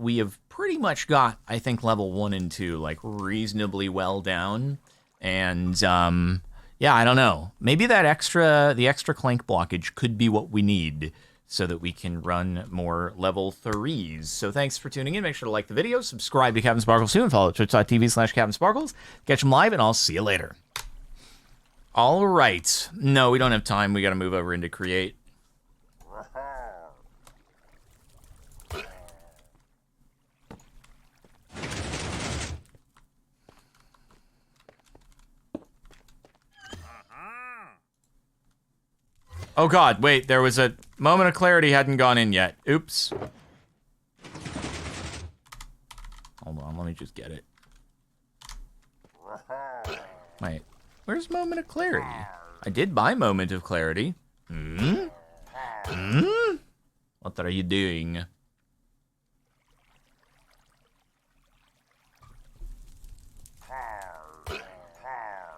we have pretty much got, I think, level 1 and 2, like, reasonably well down. And, yeah, I don't know. Maybe the extra clank blockage could be what we need so that we can run more level 3s. So thanks for tuning in. Make sure to like the video, subscribe to CaptainSparklez too, and follow twitch.tv/CaptainSparklez. Catch them live, and I'll see you later. All right. No, we don't have time. We got to move over into create. Oh god, wait, there was a moment of clarity hadn't gone in yet. Oops. Hold on, let me just get it. Wait, where's moment of clarity? I did buy moment of clarity. What are you doing?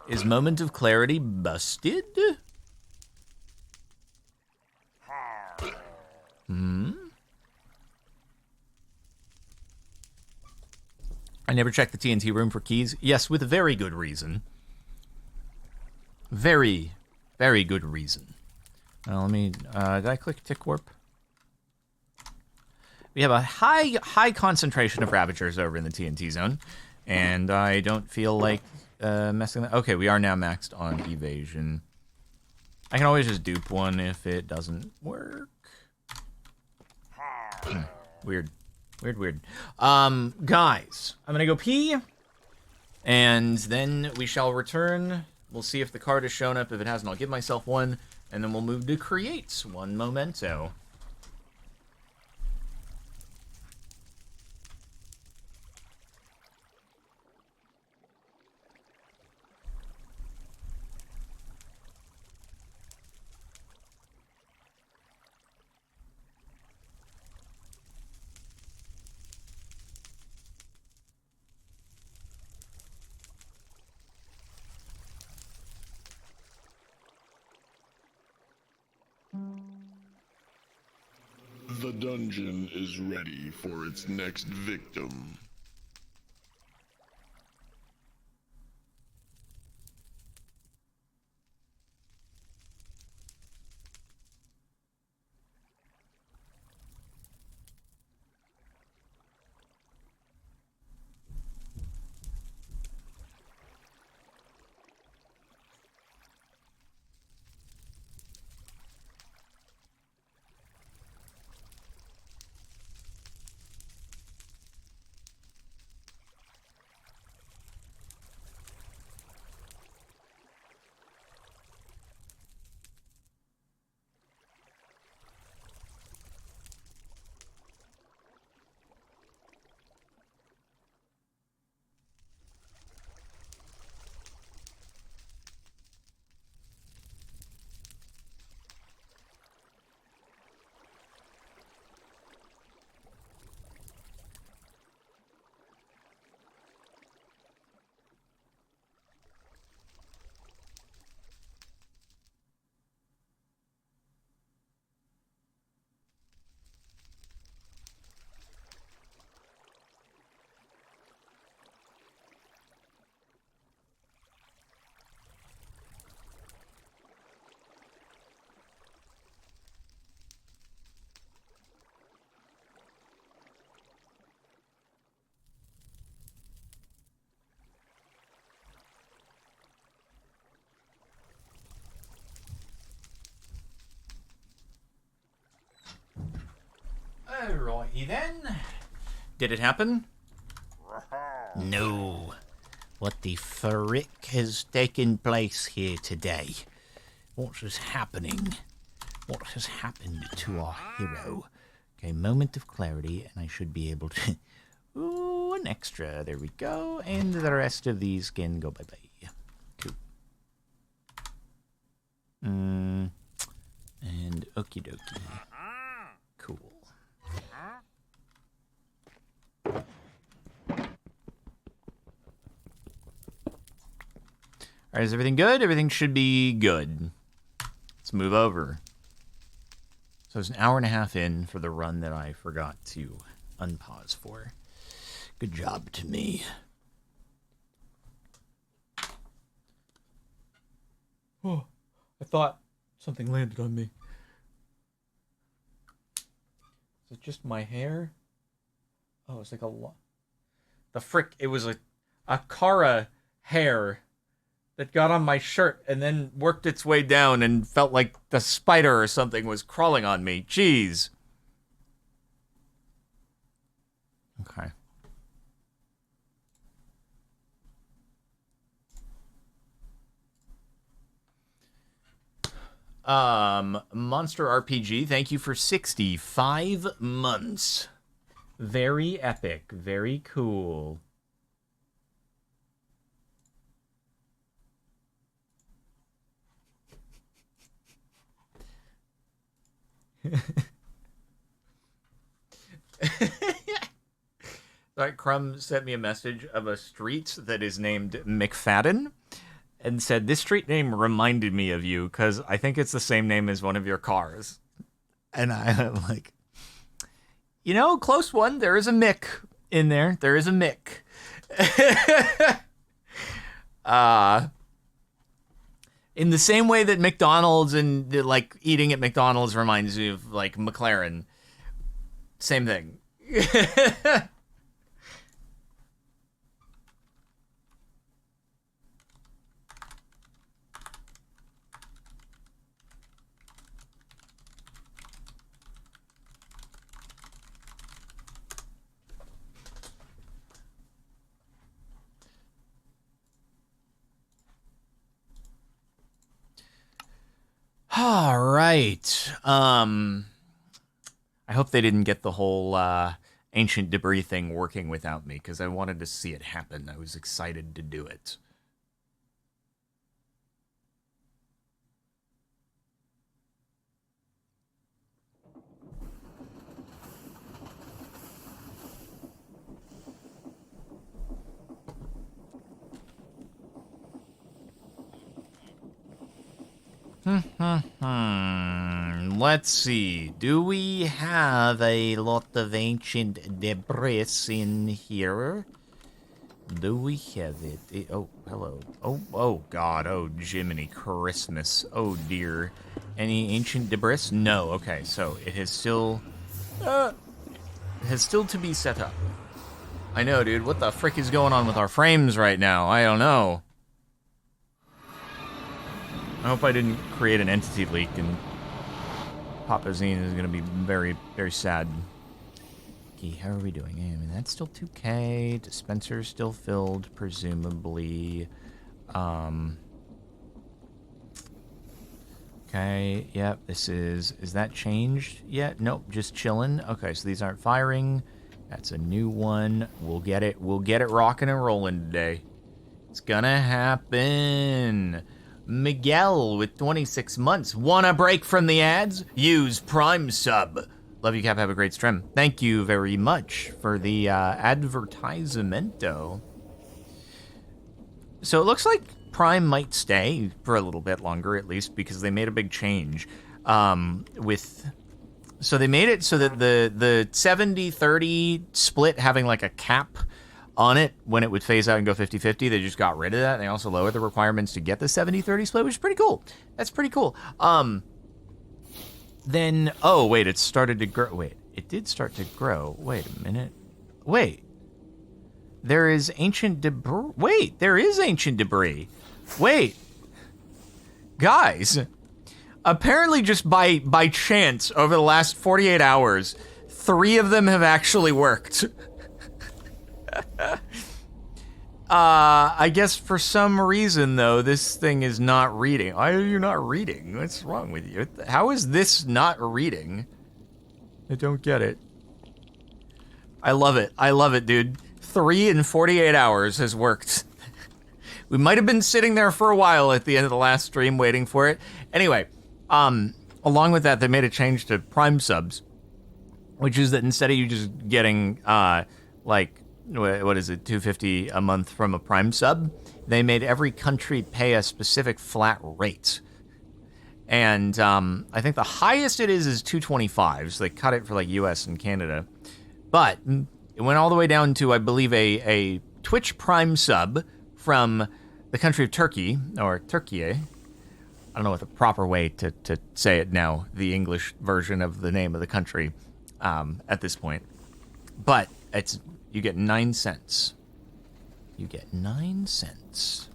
Is moment of clarity busted? I never checked the TNT room for keys. Yes, with very good reason. Very, very good reason. Let me, did I click tick warp? We have a high concentration of Ravagers over in the TNT zone, and I don't feel like messing that. Okay, we are now maxed on evasion. I can always just dupe one if it doesn't work. Weird. Guys, I'm gonna go pee, and then we shall return. We'll see if the card has shown up. If it hasn't, I'll give myself one, and then we'll move to create one memento. The dungeon is ready for its next victim. Alrighty then. Did it happen? No. What the frick has taken place here today? What is happening? What has happened to our hero? Okay, moment of clarity, and I should be able to... Ooh, an extra. There we go. And the rest of these can go bye-bye. Cool. And okie dokie. Cool. Alright, is everything good? Everything should be good. Let's move over. So it's an hour and a half in for the run that I forgot to unpause for. Good job to me. Oh, I thought something landed on me. Is it just my hair? Oh, it's like a lot. The frick, it was a Kara hair that got on my shirt and then worked its way down and felt like the spider or something was crawling on me. Jeez. Okay. Monster RPG, thank you for 65 months. Very epic, very cool. Like Crumb sent me a message of a street that is named McFadden and said, this street name reminded me of you because I think it's the same name as one of your cars. And I'm like, you know, close one. There is a Mick in there. There is a Mick. In the same way that McDonald's and like eating at McDonald's reminds you of like McLaren. Same thing. All right. I hope they didn't get the whole ancient debris thing working without me because I wanted to see it happen. I was excited to do it. Let's see. Do we have a lot of ancient debris in here? Do we have it? Oh, hello. Oh, God. Oh, Jiminy Christmas. Oh, dear. Any ancient debris? No. Okay, so it has still to be set up. I know, dude. What the frick is going on with our frames right now? I don't know. I hope I didn't create an entity leak and Papa Zine is going to be very, very sad. Okay, how are we doing? I mean, that's still 2K. Dispenser's still filled, presumably. Okay, yep, this is that changed yet? Nope, just chilling. Okay, so these aren't firing. That's a new one. We'll get it rocking and rolling today. It's gonna happen. Miguel with 26 months. Want a break from the ads? Use Prime Sub. Love you, Cap. Have a great stream. Thank you very much for the advertisemento. So it looks like Prime might stay for a little bit longer, at least, because they made a big change. So they made it so that the 70-30 split having like a cap on it when it would phase out and go 50-50, they just got rid of that. They also lowered the requirements to get the 70-30 split, which is pretty cool. That's pretty cool. Then, oh, wait, it started to grow. Wait, it did start to grow. Wait a minute. Wait. There is ancient debris. Wait, there is ancient debris. Wait. Guys, apparently just by chance, over the last 48 hours, 3 of them have actually worked. I guess for some reason, though, this thing is not reading. Why are you not reading? What's wrong with you? How is this not reading? I don't get it. I love it. I love it, dude. 3 in 48 hours has worked. We might have been sitting there for a while at the end of the last stream waiting for it. Anyway, along with that, they made a change to Prime subs, which is that instead of you just getting, like, what is it, $2.50 a month from a Prime sub, they made every country pay a specific flat rate. And I think the highest it is $2.25, so they cut it for like US and Canada. But it went all the way down to, I believe, a Twitch Prime sub from the country of Turkey, or Turkey. I don't know what the proper way to say it now, the English version of the name of the country at this point. But you get 9 cents. You get 9 cents.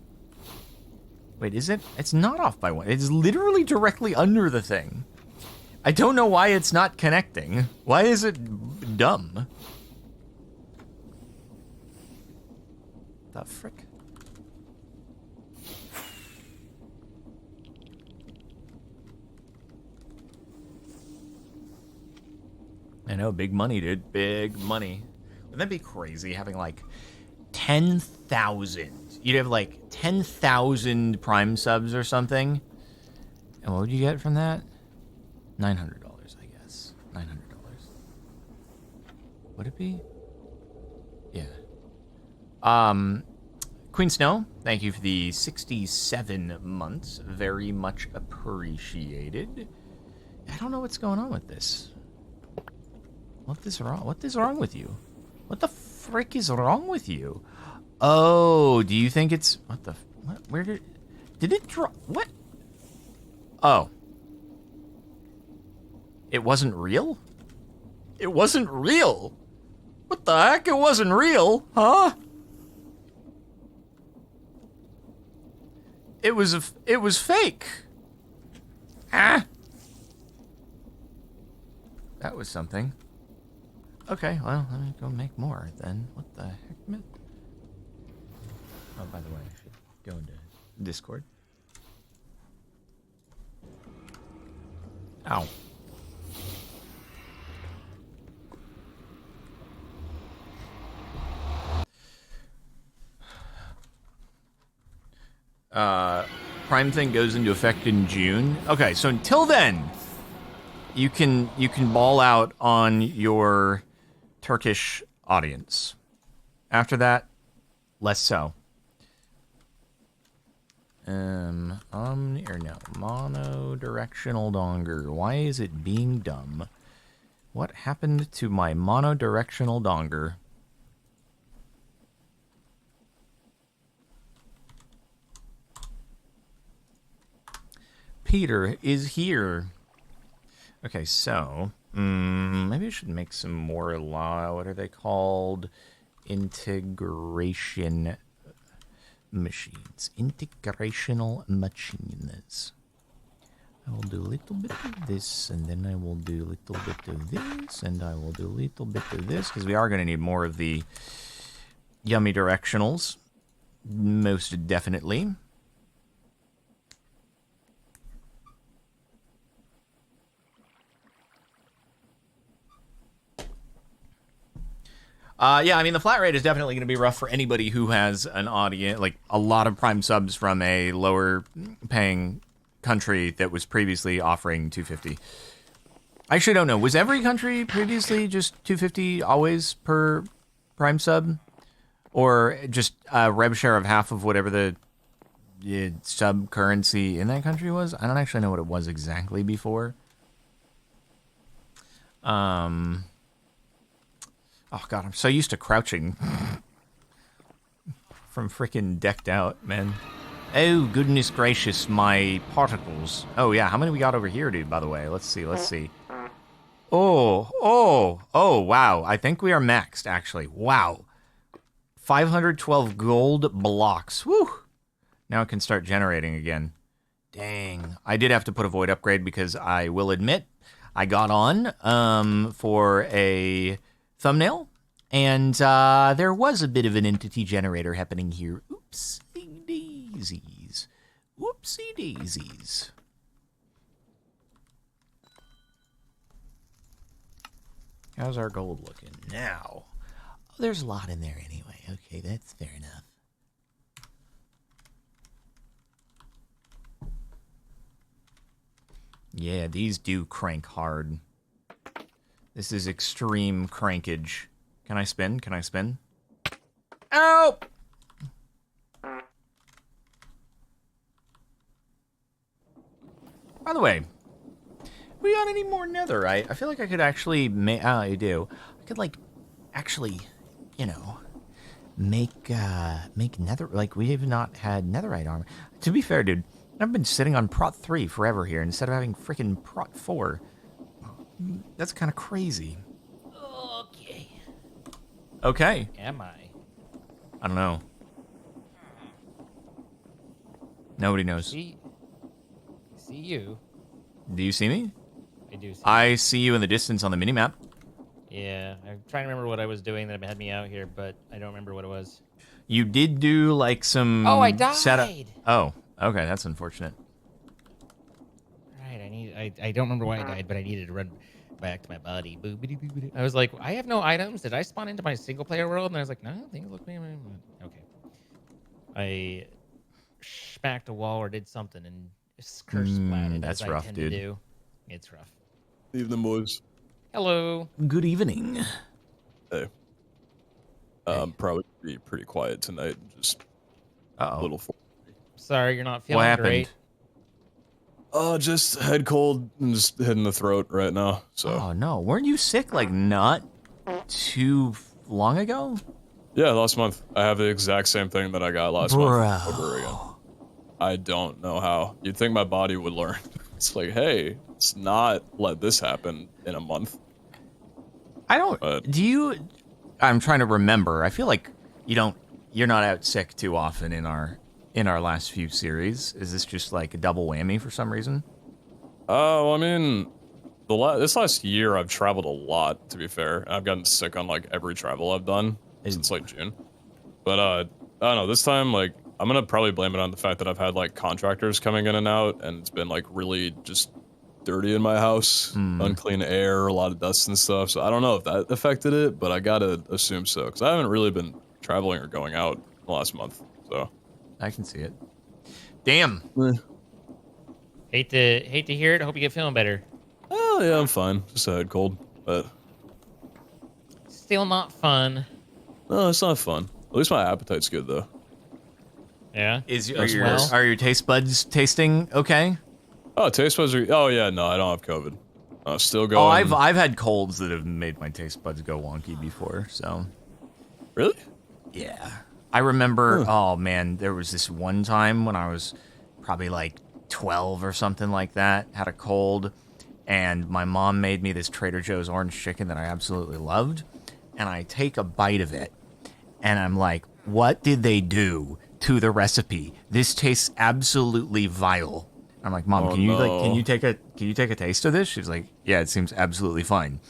Wait, is it? It's not off by 1. It's literally directly under the thing. I don't know why it's not connecting. Why is it dumb? The frick? I know, big money, dude. Big money. Wouldn't that be crazy, having like 10,000? You'd have like 10,000 Prime subs or something. And what would you get from that? $900, I guess. $900. Would it be? Yeah. Queen Snow, thank you for the 67 months. Very much appreciated. I don't know what's going on with this. What is wrong with you? What the frick is wrong with you? Oh, do you think it's... What? Where did it drop? What? Oh. It wasn't real? It wasn't real? What the heck? It wasn't real? Huh? It was fake. Ah. That was something. Okay, well, let me go make more then. What the heck, man? Oh, by the way, I should go into Discord. Ow. Prime thing goes into effect in June. Okay, so until then, you can ball out on your Turkish audience. After that, less so. Omni or no, mono-directional donger. Why is it being dumb? What happened to my mono-directional donger? Peter is here. Okay, so maybe I should make some more what are they called? Integration machines. Integrational machines. I will do a little bit of this, and then I will do a little bit of this, and I will do a little bit of this, because we are going to need more of the yummy directionals. Most definitely. Yeah, I mean, the flat rate is definitely going to be rough for anybody who has an audience, like a lot of Prime subs from a lower paying country that was previously offering $250. I actually don't know. Was every country previously just $250 always per Prime sub? Or just a rev share of half of whatever the sub currency in that country was? I don't actually know what it was exactly before. Oh, God, I'm so used to crouching. From frickin' decked out, man. Oh, goodness gracious, my particles. Oh, yeah, how many we got over here, dude, by the way? Let's see. Oh, wow. I think we are maxed, actually. Wow. 512 gold blocks. Woo! Now it can start generating again. Dang. I did have to put a void upgrade because I will admit I got on for a thumbnail, and there was a bit of an entity generator happening here. Oopsie daisies. Whoopsie daisies. How's our gold looking now? Oh, there's a lot in there anyway. Okay, that's fair enough. Yeah, these do crank hard. This is extreme crankage. Can I spin? Can I spin? Ow! By the way, we got any more netherite? I feel like I could actually I do. I could, like, actually, you know, make nether, like we have not had netherite armor. To be fair, dude, I've been sitting on prot 3 forever here instead of having freaking prot 4. That's kind of crazy. Okay. Okay. Am I? I don't know. Nobody knows. See you. Do you see me? I do see I see you in the distance on the minimap. Yeah, I'm trying to remember what I was doing that had me out here, but I don't remember what it was. You did do like some Oh, I died! setup. Oh, okay, that's unfortunate. Right, I don't remember why I died, but I needed to run back to my body. Boobity-boobity. I was like, I have no items. Did I spawn into my single player world? And I was like, no, things look me. Okay. I smacked a wall or did something and curse splatted that's as rough, I tend dude. to do. It's rough. Evening, boys. Hello. Good evening. Hey. Probably be pretty quiet tonight. Just a little. Sorry, you're not feeling What happened? great. Just head cold and just head in the throat right now. So. Oh no, weren't you sick like not too long ago? Yeah, last month. I have the exact same thing that I got last month over again. I don't know how. You'd think my body would learn. It's like, hey, let's not let this happen in a month. I don't. Do you? I'm trying to remember. I feel like you're not out sick too often in our last few series. Is this just like a double whammy for some reason? Oh, I mean, this last year I've traveled a lot. To be fair, I've gotten sick on like every travel I've done since like June. But I don't know. This time, like, I'm gonna probably blame it on the fact that I've had like contractors coming in and out, and it's been like really just dirty in my house, unclean air, a lot of dust and stuff. So I don't know if that affected it, but I gotta assume so because I haven't really been traveling or going out the last month. So I can see it. Damn. Hate to hear it. Hope you get feeling better. Oh yeah, I'm fine. Just a head cold, but Still not fun. no, it's not fun. At least my appetite's good though. Yeah. Are your taste buds tasting okay? Oh, taste buds are. Oh yeah, no, I don't have COVID. Still going. Oh, I've had colds that have made my taste buds go wonky before. So. Really? Yeah. I remember. Oh man, there was this one time when I was probably like 12 or something like that. Had a cold, and my mom made me this Trader Joe's orange chicken that I absolutely loved. And I take a bite of it, and I'm like, "What did they do to the recipe? This tastes absolutely vile." I'm like, "Mom, can you take a taste of this?" She's like, "Yeah, it seems absolutely fine."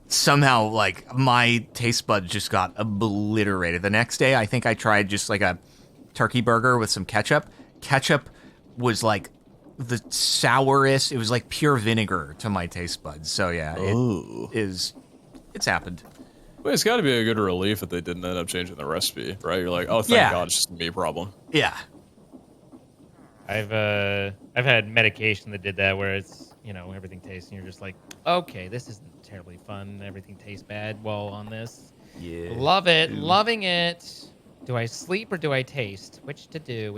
Somehow, like, my taste buds just got obliterated. The next day, I think I tried just like a turkey burger with some ketchup. Ketchup was like the sourest. It was like pure vinegar to my taste buds. So yeah, it's happened. Well, it's got to be a good relief that they didn't end up changing the recipe, right? You're like, oh, thank God, it's just a me problem. Yeah. I've had medication that did that where it's, you know, everything tastes and you're just like, okay, this isn't terribly fun. Everything tastes bad while on this. Yeah. Love it. Loving it. Do I sleep or do I taste? Which to do?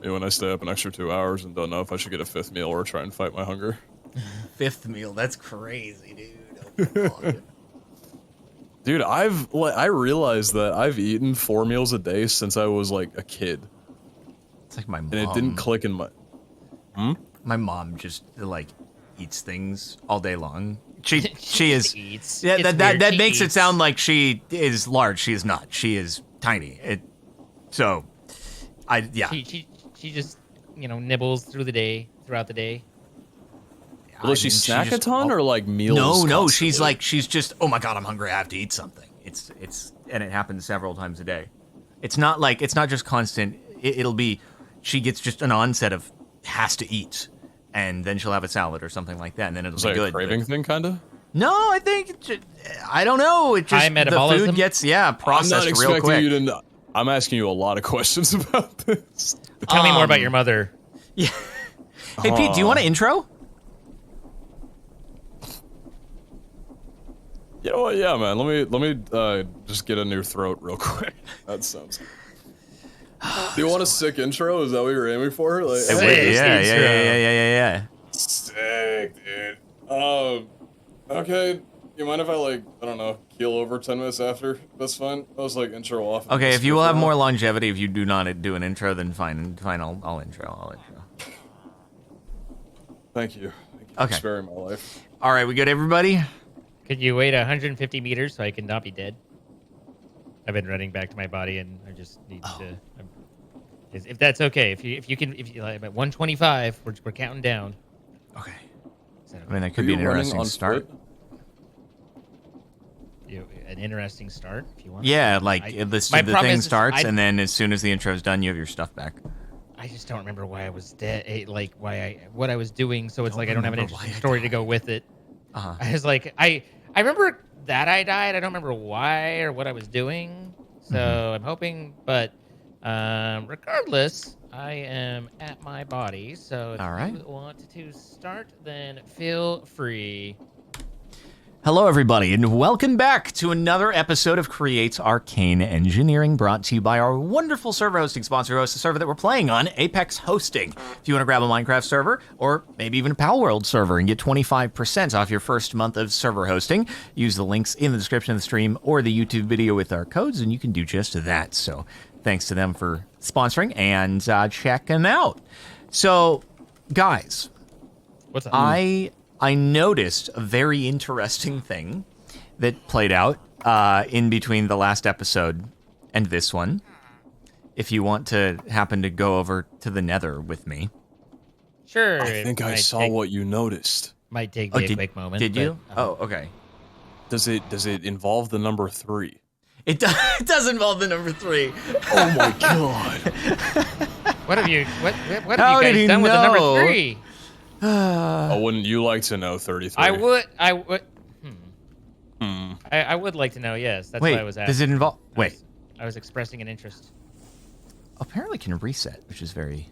When I stay up an extra 2 hours and don't know if I should get a 5th meal or try and fight my hunger. 5th meal, that's crazy, dude. Dude, I realized that I've eaten 4 meals a day since I was like a kid. It's like my mom. And it didn't click in my... My mom just like eats things all day long. She is. Eats. Yeah, It's that weird. She makes it eats. sound like she is large. She is not. She is tiny. So, She just, you know, nibbles throughout the day. Does she snack a ton or like meals? No. constantly? She's just. Oh my God, I'm hungry. I have to eat something. And it happens several times a day. It's not just constant. It'll be. She gets just an onset of has to eat, and then she'll have a salad or something like that, and then it'll It's be like good. a craving thing, kind of? No, I think I don't know. It just High the metabolism? food gets processed I'm not real expecting quick. you to... I'm asking you a lot of questions about this. Tell me more about your mother. Yeah. Hey Pete, do you want an intro? You know what? Yeah, man. Let me just get a new throat real quick. That sounds good. Do you want a sick intro? Is that what you're aiming for? Like, Sick. Yeah. sick, dude. Okay, you mind if I I don't know, keel over 10 minutes after? That's fine. I was intro off. Okay, if you will have more longevity, if you do not do an intro, then fine, I'll intro. Thank you. Okay. For sparing my life. All right, we good, everybody? Could you wait 150 meters so I can not be dead? I've been running back to my body, and I just need to. If that's okay, if you at 125, we're counting down. Okay. Okay? I mean, that could be an interesting start. An interesting start, if you want. Yeah, the thing starts, and then as soon as the intro's done, you have your stuff back. I just don't remember why I was dead, what I was doing. So it's I don't have an interesting story to go with it. I was I remember that I died. I don't remember why or what I was doing. So I'm hoping, but regardless, I am at my body. So if you want to start, then feel free. Hello, everybody, and welcome back to another episode of Create's Arcane Engineering, brought to you by our wonderful server hosting sponsor, the server that we're playing on, Apex Hosting. If you want to grab a Minecraft server, or maybe even a Palworld server, and get 25% off your first month of server hosting, use the links in the description of the stream or the YouTube video with our codes, and you can do just that. So thanks to them for sponsoring, and check them out. So, guys, what's up? I noticed a very interesting thing that played out in between the last episode and this one. If you want to happen to go over to the Nether with me. Sure. I think I saw what you noticed. Might take me a quick moment. Did you? Okay. Does it involve the number 3? It does involve the number 3. Oh my god. What have you guys done with the number 3? Wouldn't you like to know, 33? I would. I would like to know. Yes, that's why I was asking. Does it involve? Wait. I was expressing an interest. Apparently, can reset, which is very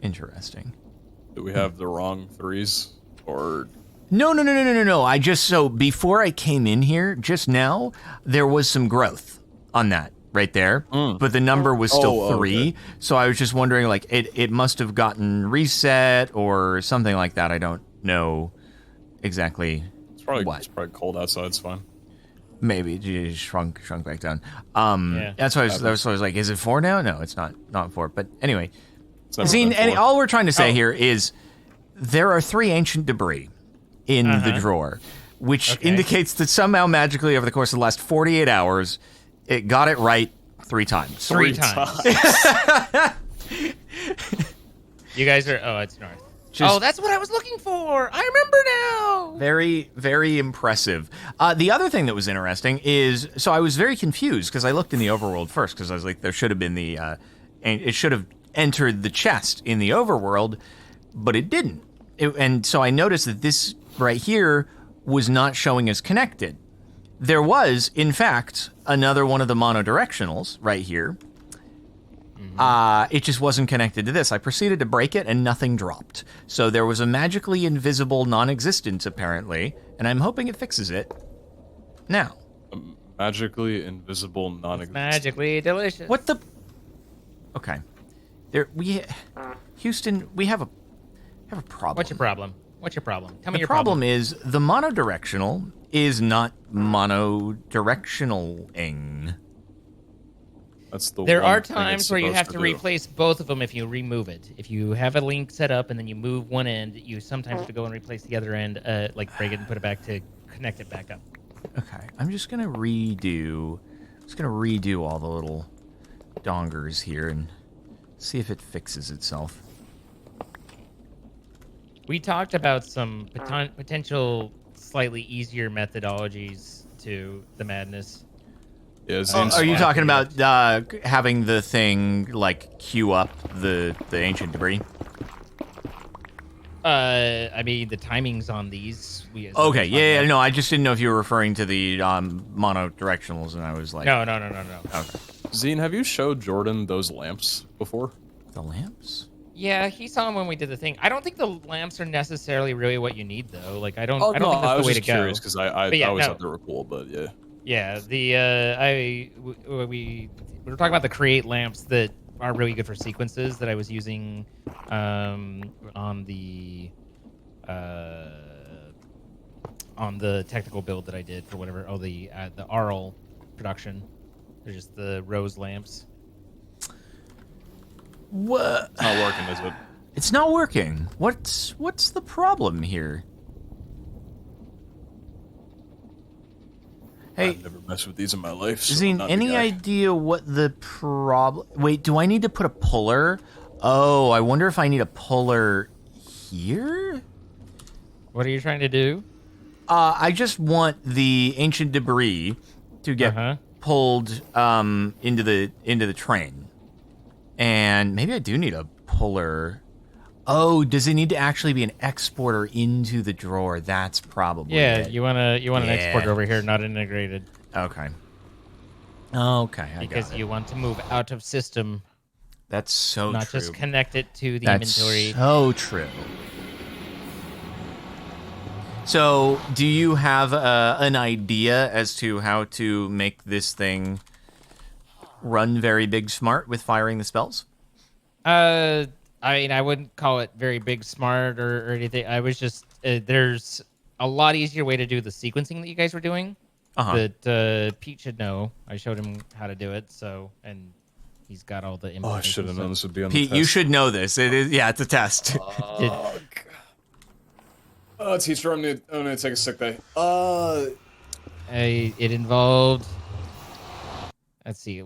interesting. Do we have the wrong 3s, or? No. So before I came in here just now, there was some growth on that right there, but the number was still 3. Okay. So I was just wondering, it must have gotten reset or something like that. I don't know exactly what. It's probably cold outside. It's fine. Maybe it just shrunk back down. That's why I was like, is it 4 now? No, it's not 4. But anyway, all we're trying to say here is there are 3 ancient debris in the drawer, which indicates that somehow magically over the course of the last 48 hours, it got it right 3 times. 3 times. You guys are... Oh, it's north. That's what I was looking for. I remember now. Very, very impressive. The other thing that was interesting is... So I was very confused because I looked in the overworld first because I was like, there should have been the... and it should have entered the chest in the overworld, but it didn't. And so I noticed that this right here was not showing as connected. There was, in fact, another one of the monodirectionals right here. It just wasn't connected to this. I proceeded to break it, and nothing dropped. So there was a magically invisible non-existence, apparently, and I'm hoping it fixes it now. Magically invisible non-existence. Magically delicious. What the... Okay. Houston, we have a problem. What's your problem? Tell me your problem. The problem is the monodirectional is not monodirectional-ing. That's the There are times where you have to replace both of them if you remove it. If you have a link set up and then you move one end, you sometimes have to go and replace the other end, break it and put it back to connect it back up. Okay, I'm just gonna redo all the little dongers here and see if it fixes itself. We talked about some potential slightly easier methodologies to the madness. Yeah, are you talking about having the thing queue up the ancient debris? I mean the timings on these. Okay, yeah, no, I just didn't know if you were referring to the monodirectionals, and I was like, no. Okay. Zine, have you showed Jordan those lamps before? The lamps? Yeah, he saw them when we did the thing. I don't think the lamps are necessarily really what you need, though. I don't think that's the way to go. I was just curious because I always thought they were cool, but yeah. Yeah, we were talking about the create lamps that are really good for sequences that I was using on the on the technical build that I did for whatever. Oh, the Arl production. They're just the rose lamps. What? It's not working, is it? It's not working. What's the problem here? Hey, I've never messed with these in my life. So Zine, any idea what the problem... Wait, do I need to put a puller? Oh, I wonder if I need a puller here? What are you trying to do? I just want the ancient debris to get pulled into the train. And maybe I do need a puller. Oh, does it need to actually be an exporter into the drawer? That's probably it. you want an exporter over here, not integrated. Okay, I got Because it. you want to move out of system, That's so not true. just connect it to the That's inventory. so true. So, do you have an idea as to how to make this thing run very big smart with firing the spells? I mean, I wouldn't call it very big smart or anything. I was just there's a lot easier way to do the sequencing that you guys were doing. That Pete should know. I showed him how to do it, and he's got all the information. Oh, I should have known this would be on Pete, the test. you should know this. It is, yeah, it's a test. Teacher, I'm gonna take a sick day. It involved. Let's see.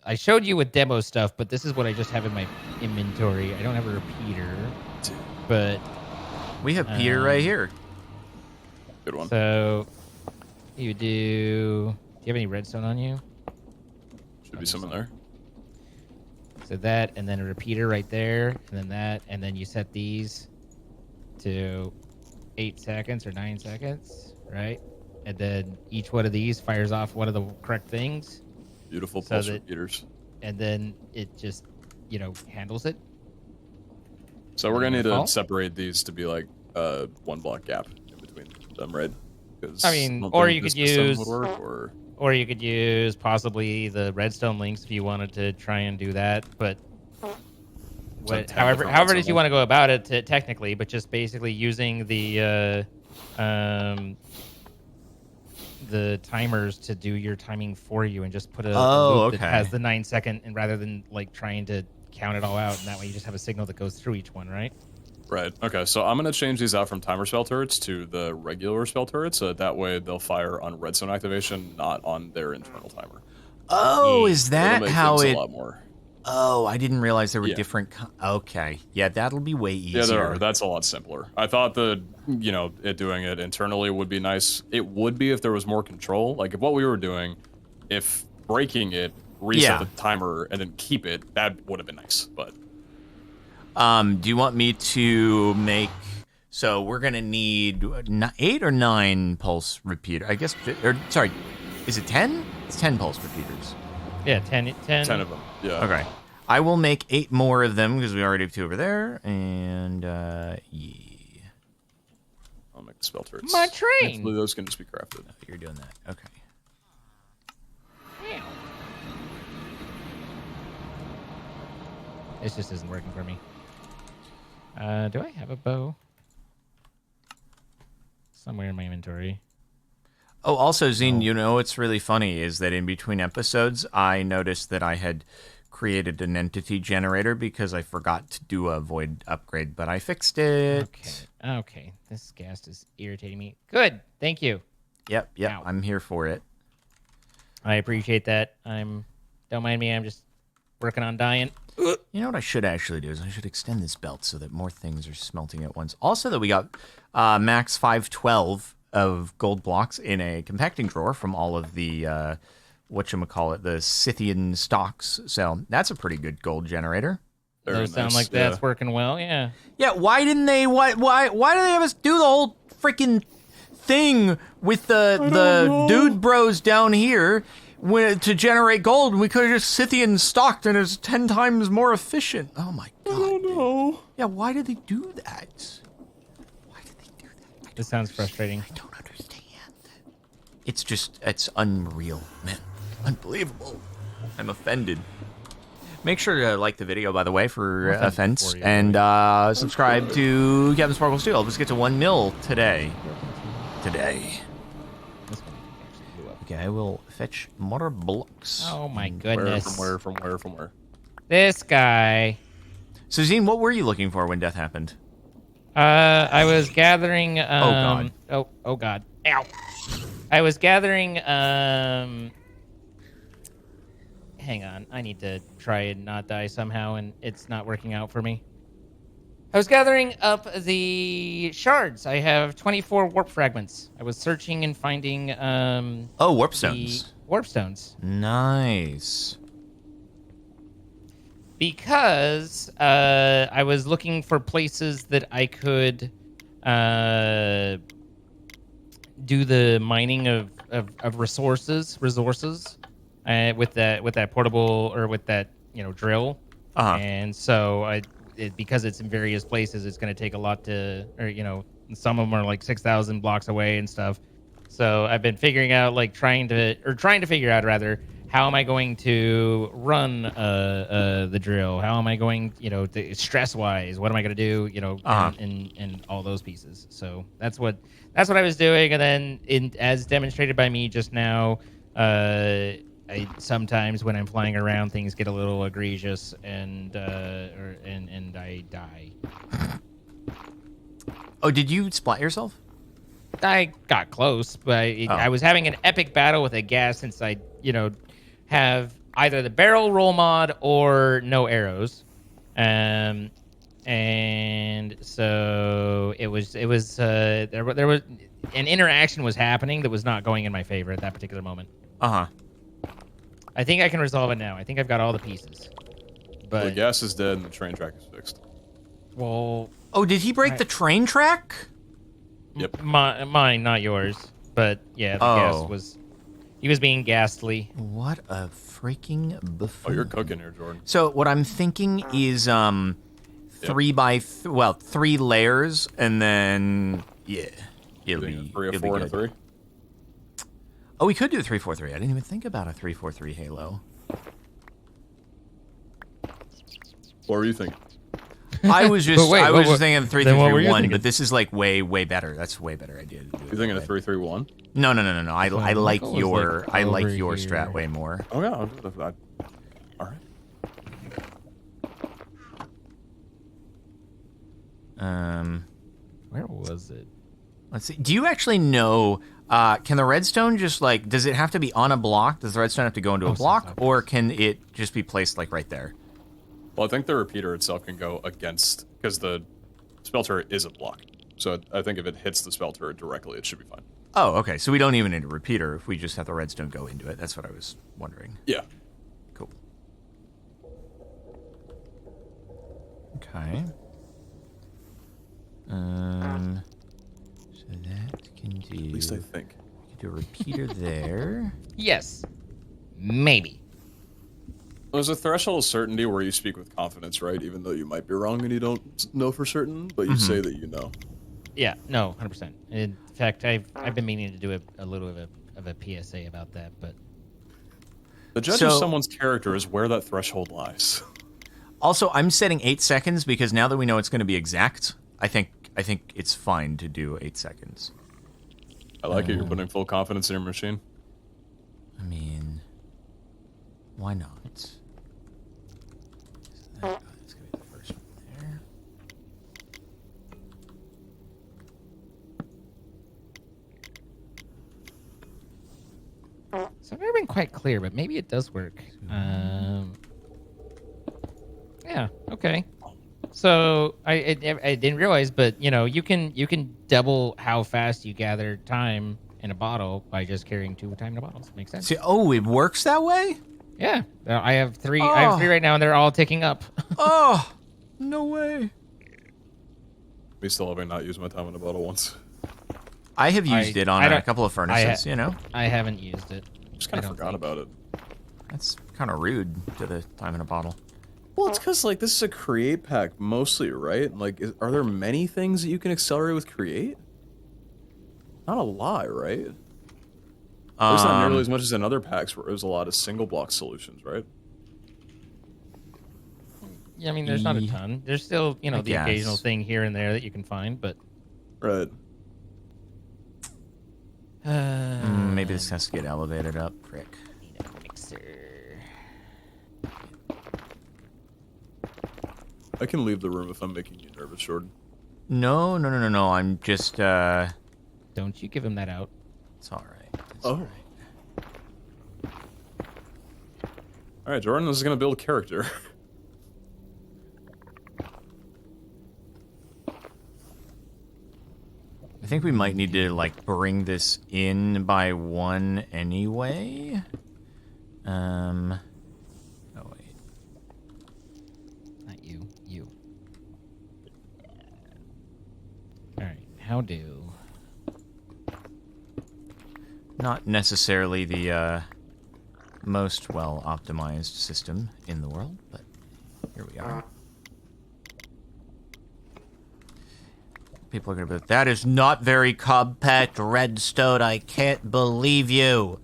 I showed you with demo stuff, but this is what I just have in my inventory. I don't have a repeater, but We have Peter right here. Good one. so you do. Do you have any redstone on you? Should be some in there. So that, and then a repeater right there, and then that, and then you set these to 8 seconds or 9 seconds, right? And then each one of these fires off one of the correct things. Beautiful So pulse that- repeaters. And then it just, handles it. So we're gonna need to Default? separate these to be like 1 block gap in between them, right? 'Cause I mean, don't or think you this could system use- would work, or Or you could use possibly the redstone links if you wanted to try and do that. But like 10 however different it ones is on you one. want to go about it technically, but just basically using the timers to do your timing for you, and just put a loop that has the 9 second, and rather than like trying to count it all out, and that way you just have a signal that goes through each one, right? Right. Okay. So I'm gonna change these out from timer spell turrets to the regular spell turrets. So that way they'll fire on redstone activation, not on their internal timer. Oh, Yeah. is It'll that make how things it... a lot more. Oh, I didn't realize there were Yeah. different... Okay. Yeah, that'll be way easier. Yeah, there are. That's a lot simpler. I thought it doing it internally would be nice. It would be if there was more control. Like if what we were doing, if breaking it, reset the timer, and then keep it, that would have been nice. But Do you want me to make... So we're going to need 8 or 9 pulse repeater. I guess... sorry, is it 10? It's 10 pulse repeaters. Yeah, 10. 10 of them. Yeah. Okay. I will make 8 more of them because we already have 2 over there. And, yeah. I'll make the spell turrets. My train! Hopefully those can just be crafted. You're doing that. Okay. This just isn't working for me. Do I have a bow? Somewhere in my inventory. Oh, also, Zine, you know what's really funny is that in between episodes, I noticed that I had created an entity generator because I forgot to do a void upgrade, but I fixed it. Okay. This ghast is irritating me. Good. Thank you. Yep, Ow. I'm here for it. I appreciate that. Don't mind me. I'm just working on dying. You know what I should actually do is I should extend this belt so that more things are smelting at once. Also, that we got max 512 of gold blocks in a compacting drawer from all of the whatchamacallit, the Scythian stocks. So that's a pretty good gold generator. Very Those sound nice, like that's working well. Yeah. Yeah, why didn't they? Why do they have us do the whole freaking thing with the dude bros down here to generate gold? We could have just Scythian stocked and it's 10 times more efficient. Oh my god! I don't know. Yeah, why did they do that? Why did they do that? This sounds frustrating. I don't understand. It's unreal, man. Unbelievable. I'm offended. Make sure to like the video, by the way, for offense, for you, and subscribe to CaptainSparklez too. Help us get to 1 mil today. today. This one actually blew up. Okay, I will fetch more blocks. Oh my goodness. From where? This guy. So, Zine, what were you looking for when death happened? I was gathering. God. Oh God. Ow. I was gathering. Hang on. I need to try and not die somehow, and it's not working out for me. I was gathering up the shards. I have 24 warp fragments. I was searching and finding. Oh, warp the stones. warp stones. Nice. Because I was looking for places that I could do the mining of resources with that portable or with that drill. Uh-huh. And so because it's in various places, it's going to take a lot to, or some of them are like 6,000 blocks away and stuff. So I've been figuring out, like trying to figure out rather, how am I going to run the drill? How am I going, stress wise? What am I going to do? And all those pieces. So that's what I was doing. And then, as demonstrated by me just now, I sometimes when I'm flying around, things get a little egregious, and I die. Oh, did you splat yourself? I got close, but I was having an epic battle with a gas since I, have either the barrel roll mod or no arrows. And so it was there was an interaction was happening that was not going in my favor at that particular moment. Uh-huh. I think I can resolve it now. I think I've got all the pieces. But The gas is dead and the train track is fixed. well, Oh, did he break the train track? Yep. Mine, not yours. But yeah, the gas was. He was being ghastly. What a freaking buffoon. Oh, you're cooking here, Jordan. So what I'm thinking is 3 layers, and then it'll be 3 or it'll 4 be and a good. 3. Oh, we could do a 3-4-3. I didn't even think about a 3-4-3 Halo. What were you thinking? I was just Wait, I was what- just thinking of then what were you 3-3-1, thinking? but this is like way better. That's a way better idea. To do You thinking of 3-3-1? No. I like Michael was, your like, I like over your here. strat way more. Oh yeah, I'll do that. All right. Where was it? Let's see. Do you actually know? Can the redstone just like? Does it have to be on a block? Does the redstone have to go into a block, or can it just be placed like right there? Well, I think the repeater itself can go against, because the spell turret is a block. So I think if it hits the spell turret directly, it should be fine. Oh, okay. So we don't even need a repeater if we just have the redstone go into it. That's what I was wondering. Yeah. Cool. Okay. So that can do. At least I think. We can do a repeater there. Yes. Maybe. There's a threshold of certainty where you speak with confidence, right? Even though you might be wrong and you don't know for certain, but you say that you know. Yeah. No. 100%. In fact, I've been meaning to do a little of a PSA about that, but The judge of someone's character is where that threshold lies. Also, I'm setting 8 seconds because now that we know it's going to be exact, I think it's fine to do 8 seconds. I like it. You're putting full confidence in your machine. I mean, why not? That's going to be the first one there. so I've never been quite clear, but maybe it does work. Yeah. Okay. So I didn't realize, but you can double how fast you gather time in a bottle by just carrying 2 time in a bottle. Makes sense. See, it works that way? Yeah. I have 3. I have 3 right now, and they're all ticking up. Oh, no way. Me still having not used my time in a bottle once. I have used it on a couple of furnaces, I haven't used it. Just kind of forgot about it. That's kind of rude to the time in a bottle. Well, it's because, like, this is a create pack mostly, right? Like, are there many things that you can accelerate with create? Not a lot, right? At least not nearly as much as in other packs where there's a lot of single block solutions, right? Yeah, I mean, there's not a ton. There's still, the guess. occasional thing here and there that you can find, but Right. Maybe this has to get elevated up. Frick. Need a mixer. I can leave the room if I'm making you nervous, Jordan. No. I'm just, Don't you give him that out. It's alright. Oh. Alright, Jordan, this is gonna build a character. I think we might need to, like, bring this in by 1 anyway. Oh, wait. Not you. You. Alright, how do... Not necessarily the, most well-optimized system in the world, but here we are. People are gonna be like, that is not very compact redstone. I can't believe you.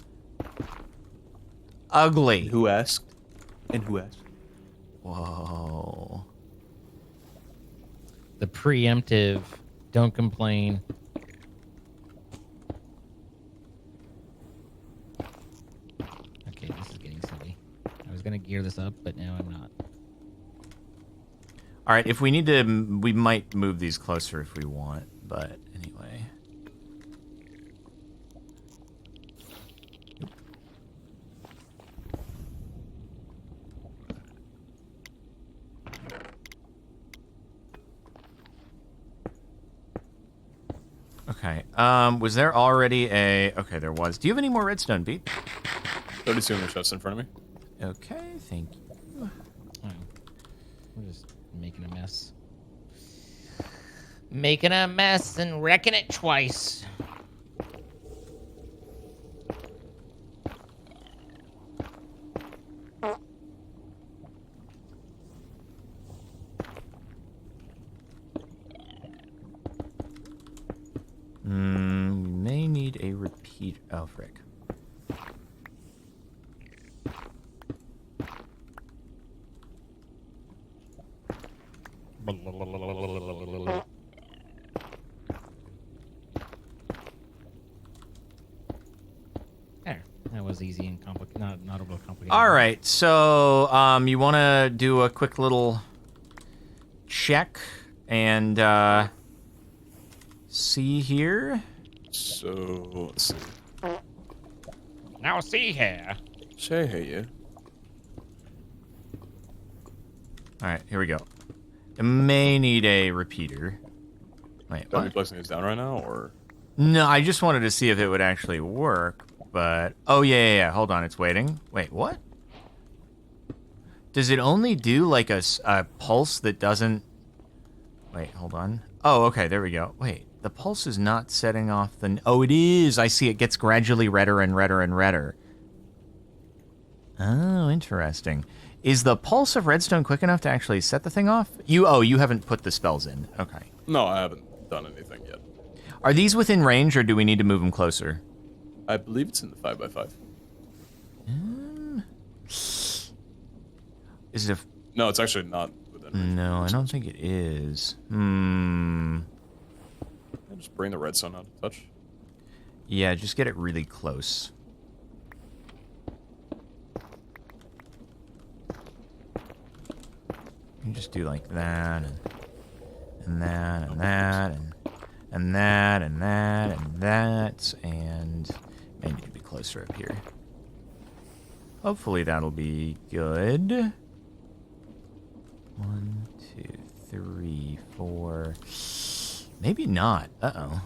Ugly. Who asked? And who asked? Whoa. The preemptive, don't complain. Okay, this is getting silly. I was gonna gear this up, but now I'm not. All right, if we need to, we might move these closer if we want, but anyway. Okay, was there already a... Okay, there was. Do you have any more redstone, Pete? 32 in the chest in front of me. Okay, thank you. Oh, we're just making a mess. Making a mess and wrecking it twice. We may need a repeat. Oh, frick. There. That was easy and complicated. Not a little complicated. All right, so you want to do a quick little check and see here. So, let's see. Now see here. Say hey, yeah. All right, here we go. It may need a repeater. Wait, Are we what? placing these down right now, or? No, I just wanted to see if it would actually work, but... Oh, yeah. Hold on, it's waiting. Wait, what? Does it only do, like, a pulse that doesn't... Wait, hold on. Oh, okay, there we go. Wait, the pulse is not setting off the... Oh, it is! I see it gets gradually redder and redder and redder. Oh, interesting. Is the pulse of redstone quick enough to actually set the thing off? You haven't put the spells in. Okay. No, I haven't done anything yet. Are these within range, or do we need to move them closer? I believe it's in the 5x5. Is it a... No, it's actually not within range. No, I don't think it is. Just bring the redstone out of touch. Yeah, just get it really close. You just do like that, and that, and that, and that, and that, and that, and may need to be closer up here. Hopefully that'll be good. 1, 2, 3, 4. Maybe not. Uh-oh.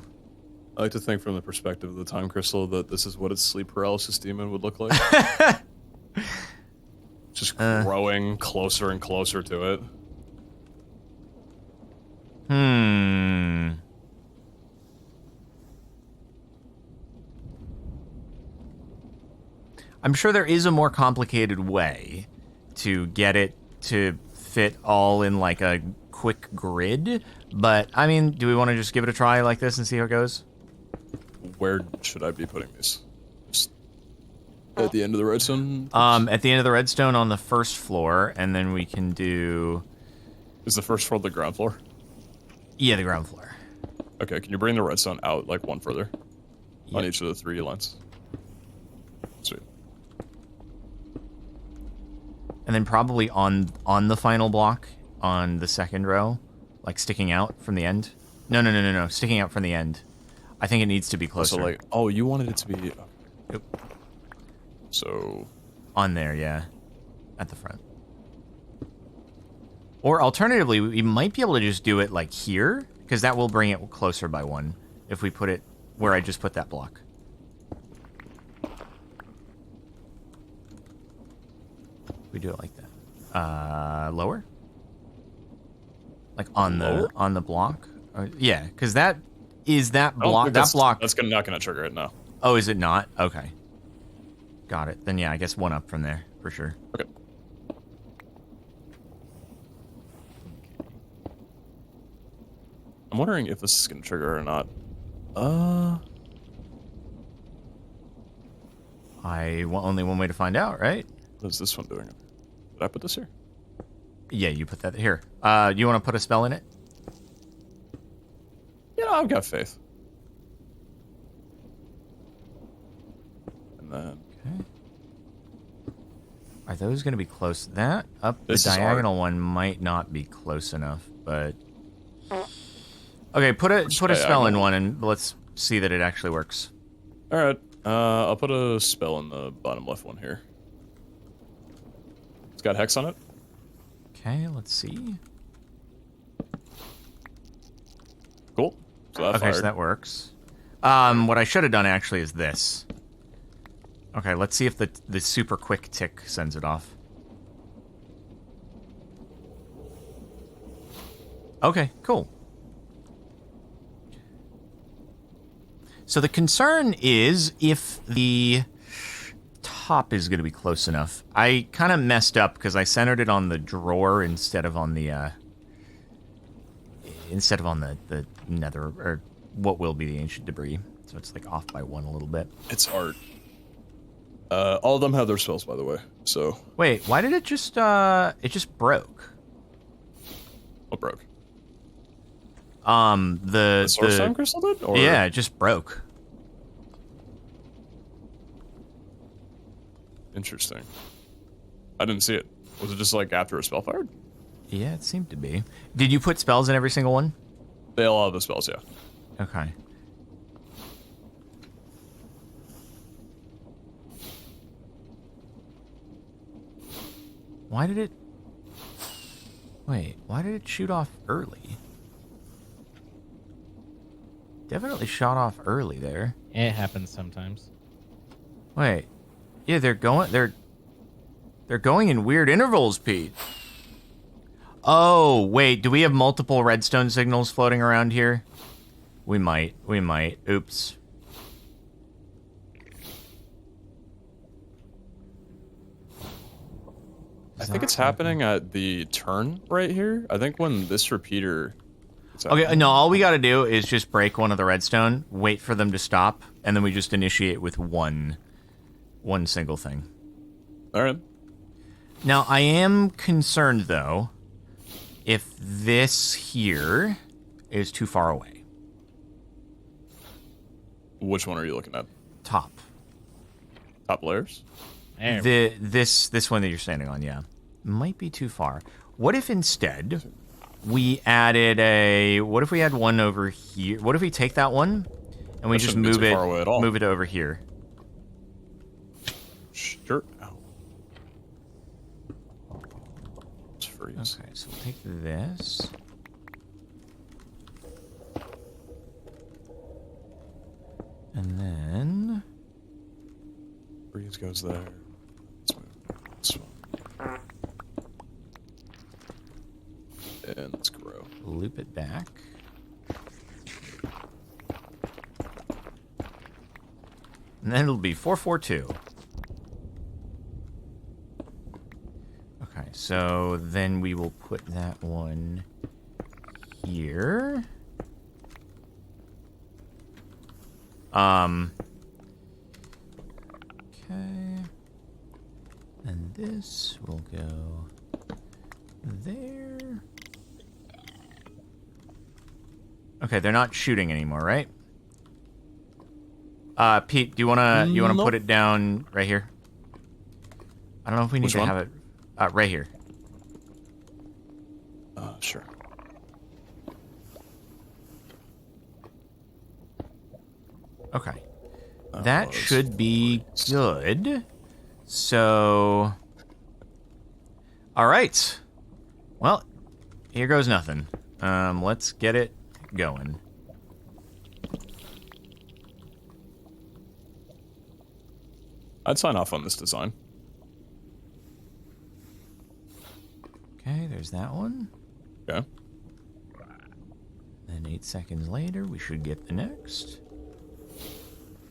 I like to think from the perspective of the time crystal that this is what its sleep paralysis demon would look like. Just growing closer and closer to it. I'm sure there is a more complicated way to get it to fit all in like a quick grid, but I mean, do we want to just give it a try like this and see how it goes? Where should I be putting these? Just at the end of the redstone? At the end of the redstone on the first floor, and then we can do... Is the first floor the ground floor? Yeah, the ground floor. Okay, can you bring the redstone out like one further? on Yep. each of the 3 lines. Sweet. And then probably on the final block on the second row, like sticking out from the end. No. Sticking out from the end. I think it needs to be closer. So like, oh, you wanted it to be. Yep. So. On there, yeah, at the front. Or alternatively, we might be able to just do it like here, because that will bring it closer by 1 if we put it where I just put that block. We do it like that. Lower? Like on the block? Yeah, because that is that block. That block. That's not gonna trigger it now. Oh, is it not? Okay. Got it. Then yeah, I guess 1 up from there for sure. Okay. I'm wondering if this is gonna trigger or not. Only one way to find out, right? What is this one doing? Did I put this here? Yeah, you put that here. You want to put a spell in it? Yeah, I've got faith. And then. Okay. Are those going to be close? That up This the is diagonal one might not be close enough, but okay. Put a spell in one, and let's see that it actually works. All right. I'll put a spell in the bottom left one here. It's got hex on it. Okay, let's see. Cool. So that Okay, fired. so that works. What I should have done actually is this. Okay, let's see if the super quick tick sends it off. Okay, cool. So the concern is if the top is going to be close enough. I kind of messed up because I centered it on the drawer instead of on the nether, or what will be the ancient debris. So it's like off by 1 a little bit. It's art. All of them have their spells, by the way. So. Wait, why did it just broke? What broke? The Source Stone Crystal did? Or? Yeah, it just broke. Interesting. I didn't see it. Was it just like after a spell fired? Yeah, it seemed to be. Did you put spells in every single one? They all have the spells, yeah. Okay. Why did it... Wait, why did it shoot off early? Definitely shot off early there. It happens sometimes. Wait. Yeah, they're going in weird intervals, Pete. Oh, wait, do we have multiple redstone signals floating around here? We might. Oops. I think it's happening at the turn right here. I think when this repeater... Okay, no, all we gotta do is just break one of the redstone, wait for them to stop, and then we just initiate with one single thing. Alright. Now, I am concerned, though, if this here is too far away. Which one are you looking at? Top. Top layers? This one that you're standing on, yeah. Might be too far. What if instead we added what if we had one over here? What if we take that one and we just move it over here? Sure. Ow. Let's freeze. Okay, so we'll take this. And then Freeze goes there. Let's move this one. And let's grow. loop it back. And then it'll be 442. Okay, so then we will put that one here. Okay. And this will go there. Okay, they're not shooting anymore, right? Pete, do you wanna Nope. put it down right here? I don't know if we need Which to one? have it right here. Sure. Okay. That should be good. So, all right. Well, here goes nothing. Let's get it going. I'd sign off on this design. Okay, there's that one. Okay. Then 8 seconds later, we should get the next.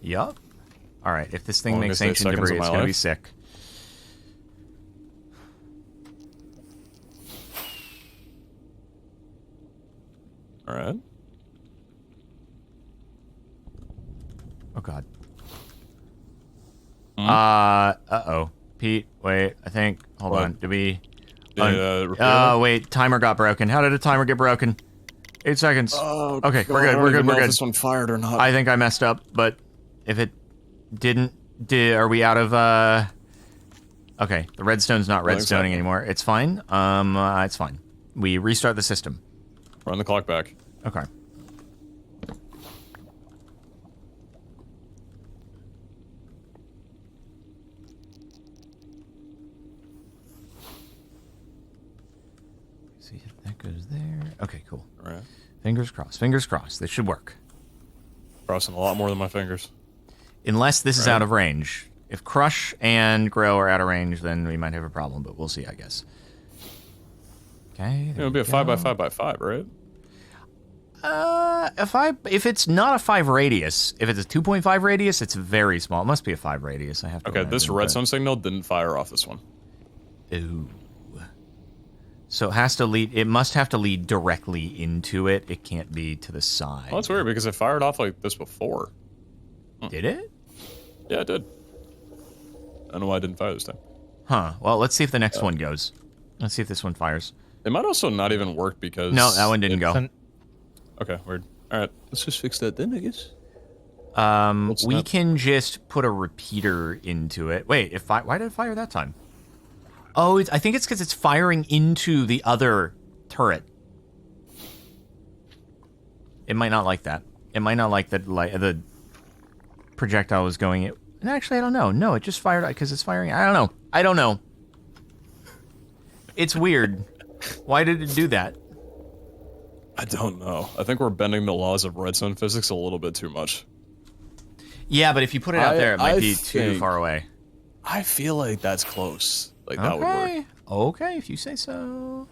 Yup. All right, if this thing makes Longest 8 ancient seconds debris, of it's my going to be life. sick. All right. Oh, God. Hmm? Uh-oh. Pete, wait, I think, hold What? on, did we... Repeat Oh, it? wait, timer got broken. How did a timer get broken? 8 seconds. Oh, Okay, God, we're good, I don't we're good, even we're know if good. this one fired or not. I think I messed up, but if it didn't, are we out of, Okay, the redstone's not think so. redstoning anymore. It's fine. It's fine. We restart the system. Run the clock back. Okay. See if that goes there. Okay, cool. All right. Fingers crossed. Fingers crossed. This should work. Crossing a lot more than my fingers. Unless this is Right. out of range. If Crush and Grow are out of range, then we might have a problem, but we'll see, I guess. Okay. It'll be a 5x5x5, right? If it's not a 5 radius, if it's a 2.5 radius, it's very small. It must be a 5 radius. I have to. Okay, this imagine, redstone signal didn't fire off this one. Ooh. So it has to lead. It must have to lead directly into it. It can't be to the side. Well, that's weird because it fired off like this before. Did it? Yeah, it did. I don't know why it didn't fire this time. Huh. Well, let's see if the next one goes. Let's see if this one fires. It might also not even work because... No, that one didn't go. Son- Okay, weird. All right, let's just fix that then, I guess. We that? can just put a repeater into it. Wait, why did it fire that time? Oh, I think it's because it's firing into the other turret. It might not like that. It might not like that. The projectile was going. And actually, I don't know. No, it just fired because it's firing. I don't know. I don't know. It's weird. Why did it do that? I don't know. I think we're bending the laws of redstone physics a little bit too much. Yeah, but if you put it out there, it might I be too think- far away. I feel like that's close. Like, that would work. Okay. Okay, if you say so.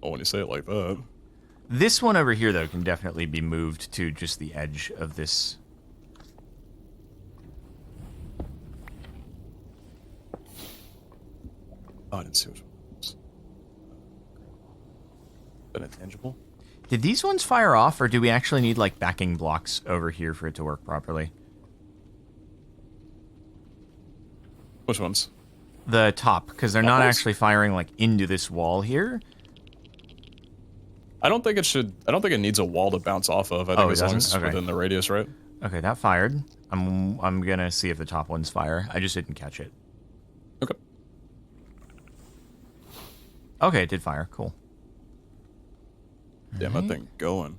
Oh, when you say it like that. This one over here, though, can definitely be moved to just the edge of this. Oh, I didn't see which one it was. Been intangible? Did these ones fire off, or do we actually need, like, backing blocks over here for it to work properly? Which ones? The top, because they're not Apples? actually firing, like, into this wall here. I don't think it should. I don't think it needs a wall to bounce off of. I Oh, think it as long as doesn't? it's Okay. within the radius, right? Okay, that fired. I'm gonna see if the top ones fire. I just didn't catch it. Okay. Okay, it did fire. Cool. Damn, that thing going.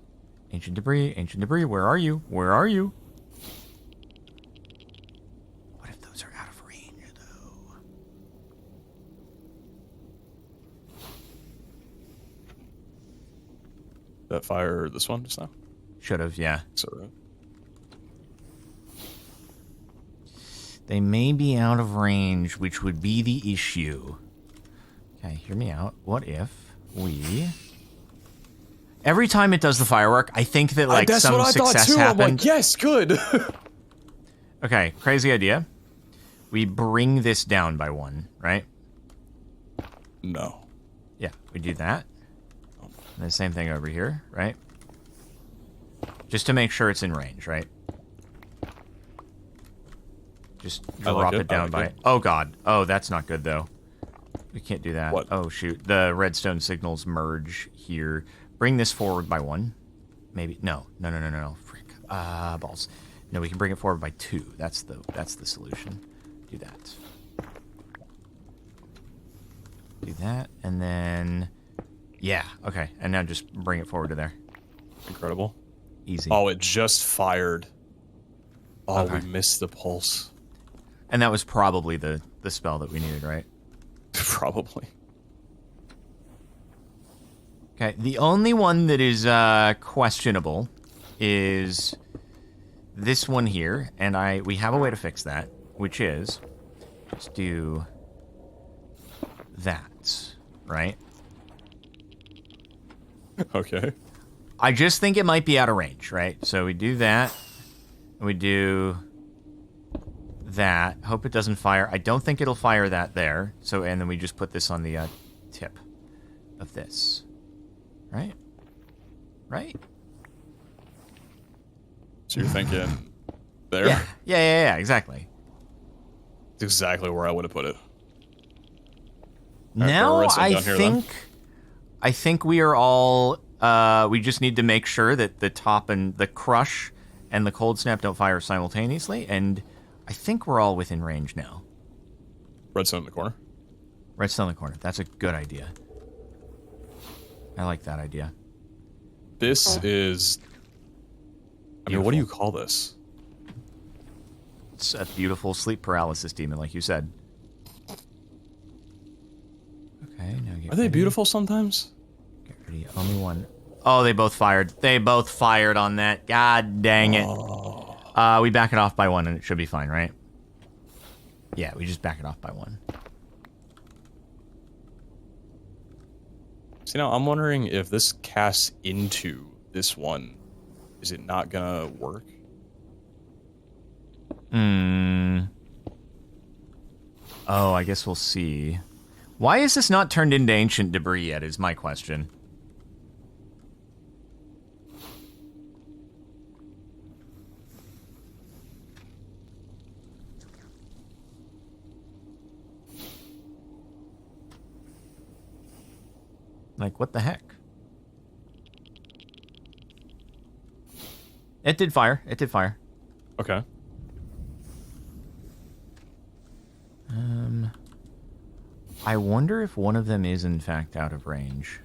Ancient debris, where are you? Where are you? What if those are out of range, though? That fire this one just now? Should have, yeah. So, right? They may be out of range, which would be the issue. Okay, hear me out. What if we... Every time it does the firework, I think that, like, That's some what I thought success too. happened. I'm like, yes, good. Okay, crazy idea. We bring this down by 1, right? No. Yeah, we do that. And the same thing over here, right? Just to make sure it's in range, right? Just I like drop it, it down I like by... it. Oh, God. Oh, that's not good, though. We can't do that. What? Oh, shoot. The redstone signals merge here. Bring this forward by 1. Maybe. No. Frick. Balls. No, we can bring it forward by 2. That's the solution. Do that. Do that, and then... Yeah, okay. And now just bring it forward to there. Incredible. Easy. Oh, it just fired. Oh, Okay. we missed the pulse. And that was probably the spell that we needed, right? Probably. Okay, the only one that is questionable is this one here, and we have a way to fix that, which is let's do that, right? Okay. I just think it might be out of range, right? So we do that, and we do that. Hope it doesn't fire. I don't think it'll fire that there. So, and then we just put this on the tip of this, right? Right? So you're thinking there? Yeah, exactly. It's exactly where I would have put it. Now Barbaros, I'm I down here then. think we are all. We just need to make sure that the top and the crush and the cold snap don't fire simultaneously, and I think we're all within range now. Redstone in the corner. Redstone in the corner. That's a good idea. I like that idea. This is... I mean, what do you call this? It's a beautiful sleep paralysis demon, like you said. Okay, now get Are they ready. beautiful sometimes? Get ready. Only one. Oh, they both fired. They both fired on that. God dang it. Oh. We back it off by 1 and it should be fine, right? Yeah, we just back it off by 1. See, now I'm wondering if this casts into this one, is it not gonna work? Oh, I guess we'll see. Why is this not turned into ancient debris yet, is my question. Like, what the heck? It did fire. It did fire. Okay. I wonder if one of them is, in fact, out of range.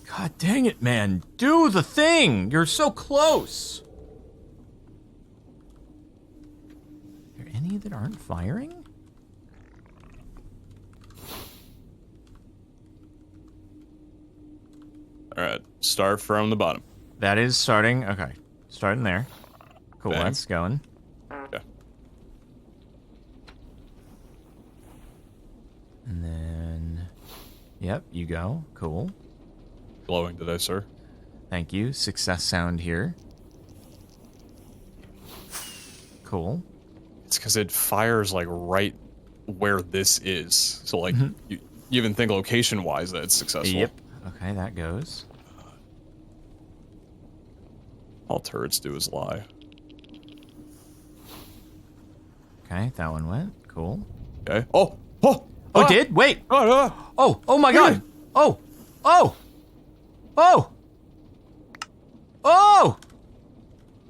God dang it, man. Do the thing! You're so close! Are there any that aren't firing? Alright, start from the bottom. That is starting. Okay. Starting there. Cool, Bang. that's going. Okay. And then... Yep, you go. Cool. Glowing today, sir. Thank you. Success sound here. Cool. It's because it fires, like, right where this is. So, like, you even think location-wise that it's successful. Yep. Okay, that goes. All turrets do is lie. Okay, that one went. Cool. Okay. Oh! Oh! Oh, it did? Wait! Oh! Oh my god! Oh! Oh! Oh! Oh!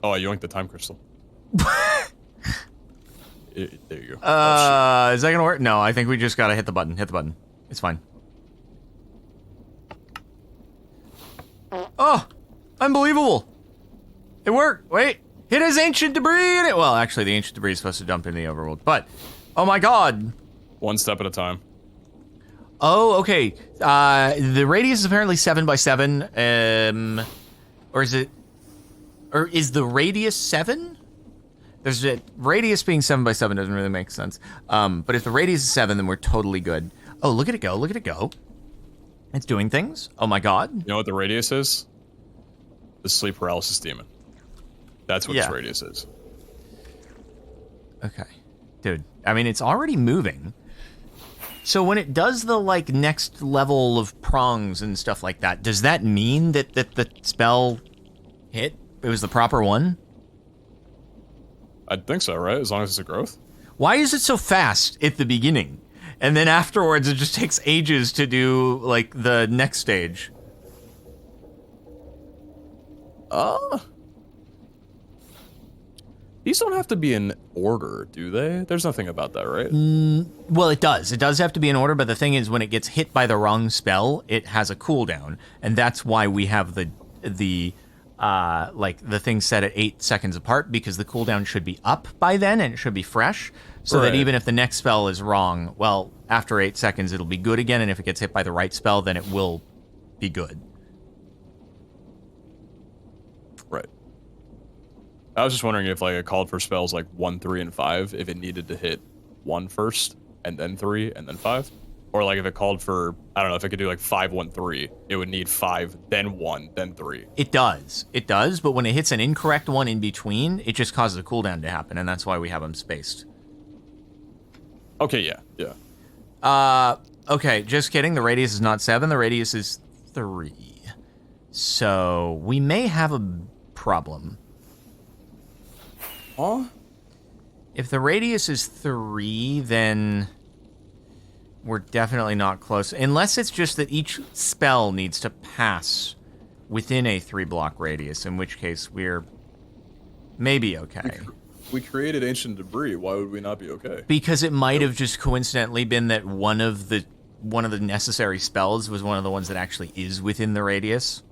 Oh, I yoinked the time crystal. There you go. Is that gonna work? No, I think we just gotta hit the button. Hit the button. It's fine. Oh! Unbelievable! It worked! Wait! It has ancient debris in it! Well, actually, the ancient debris is supposed to dump in the overworld, but... Oh my god! One step at a time. Oh, okay. The radius is apparently 7 by 7. Or is it... Or is the radius 7? There's a... Radius being 7 by 7 doesn't really make sense. But if the radius is 7, then we're totally good. Oh, look at it go. Look at it go. It's doing things. Oh my god. You know what the radius is? The sleep paralysis demon. That's what its radius is. Okay. Dude, I mean, it's already moving. So when it does the, like, next level of prongs and stuff like that, does that mean that the spell hit? It was the proper one? I think so, right? As long as it's a growth. Why is it so fast at the beginning? and then afterwards it just takes ages to do like the next stage. These don't have to be in order, do they? There's nothing about that, right? Well, it does. It does have to be in order, but the thing is, when it gets hit by the wrong spell, it has a cooldown, and that's why we have the thing set at 8 seconds apart, because the cooldown should be up by then and it should be fresh, so that even if the next spell is wrong, well, after 8 seconds it'll be good again, and if it gets hit by the right spell, then it will be good. Right. I was just wondering if like it called for spells like 1, 3, and 5, if it needed to hit 1 first, and then 3, and then 5. Or like if it called for, I don't know, if it could do like 5, 1, 3, it would need 5, then 1, then 3. It does, but when it hits an incorrect one in between, it just causes a cooldown to happen, and that's why we have them spaced. Okay, yeah. Okay, just kidding. The radius is not 7, the radius is 3. So we may have a problem. Huh? If the radius is 3, then we're definitely not close. Unless it's just that each spell needs to pass within a 3-block radius, in which case we're maybe okay. We created ancient debris. Why would we not be okay? Because it might have just coincidentally been that one of the necessary spells was one of the ones that actually is within the radius.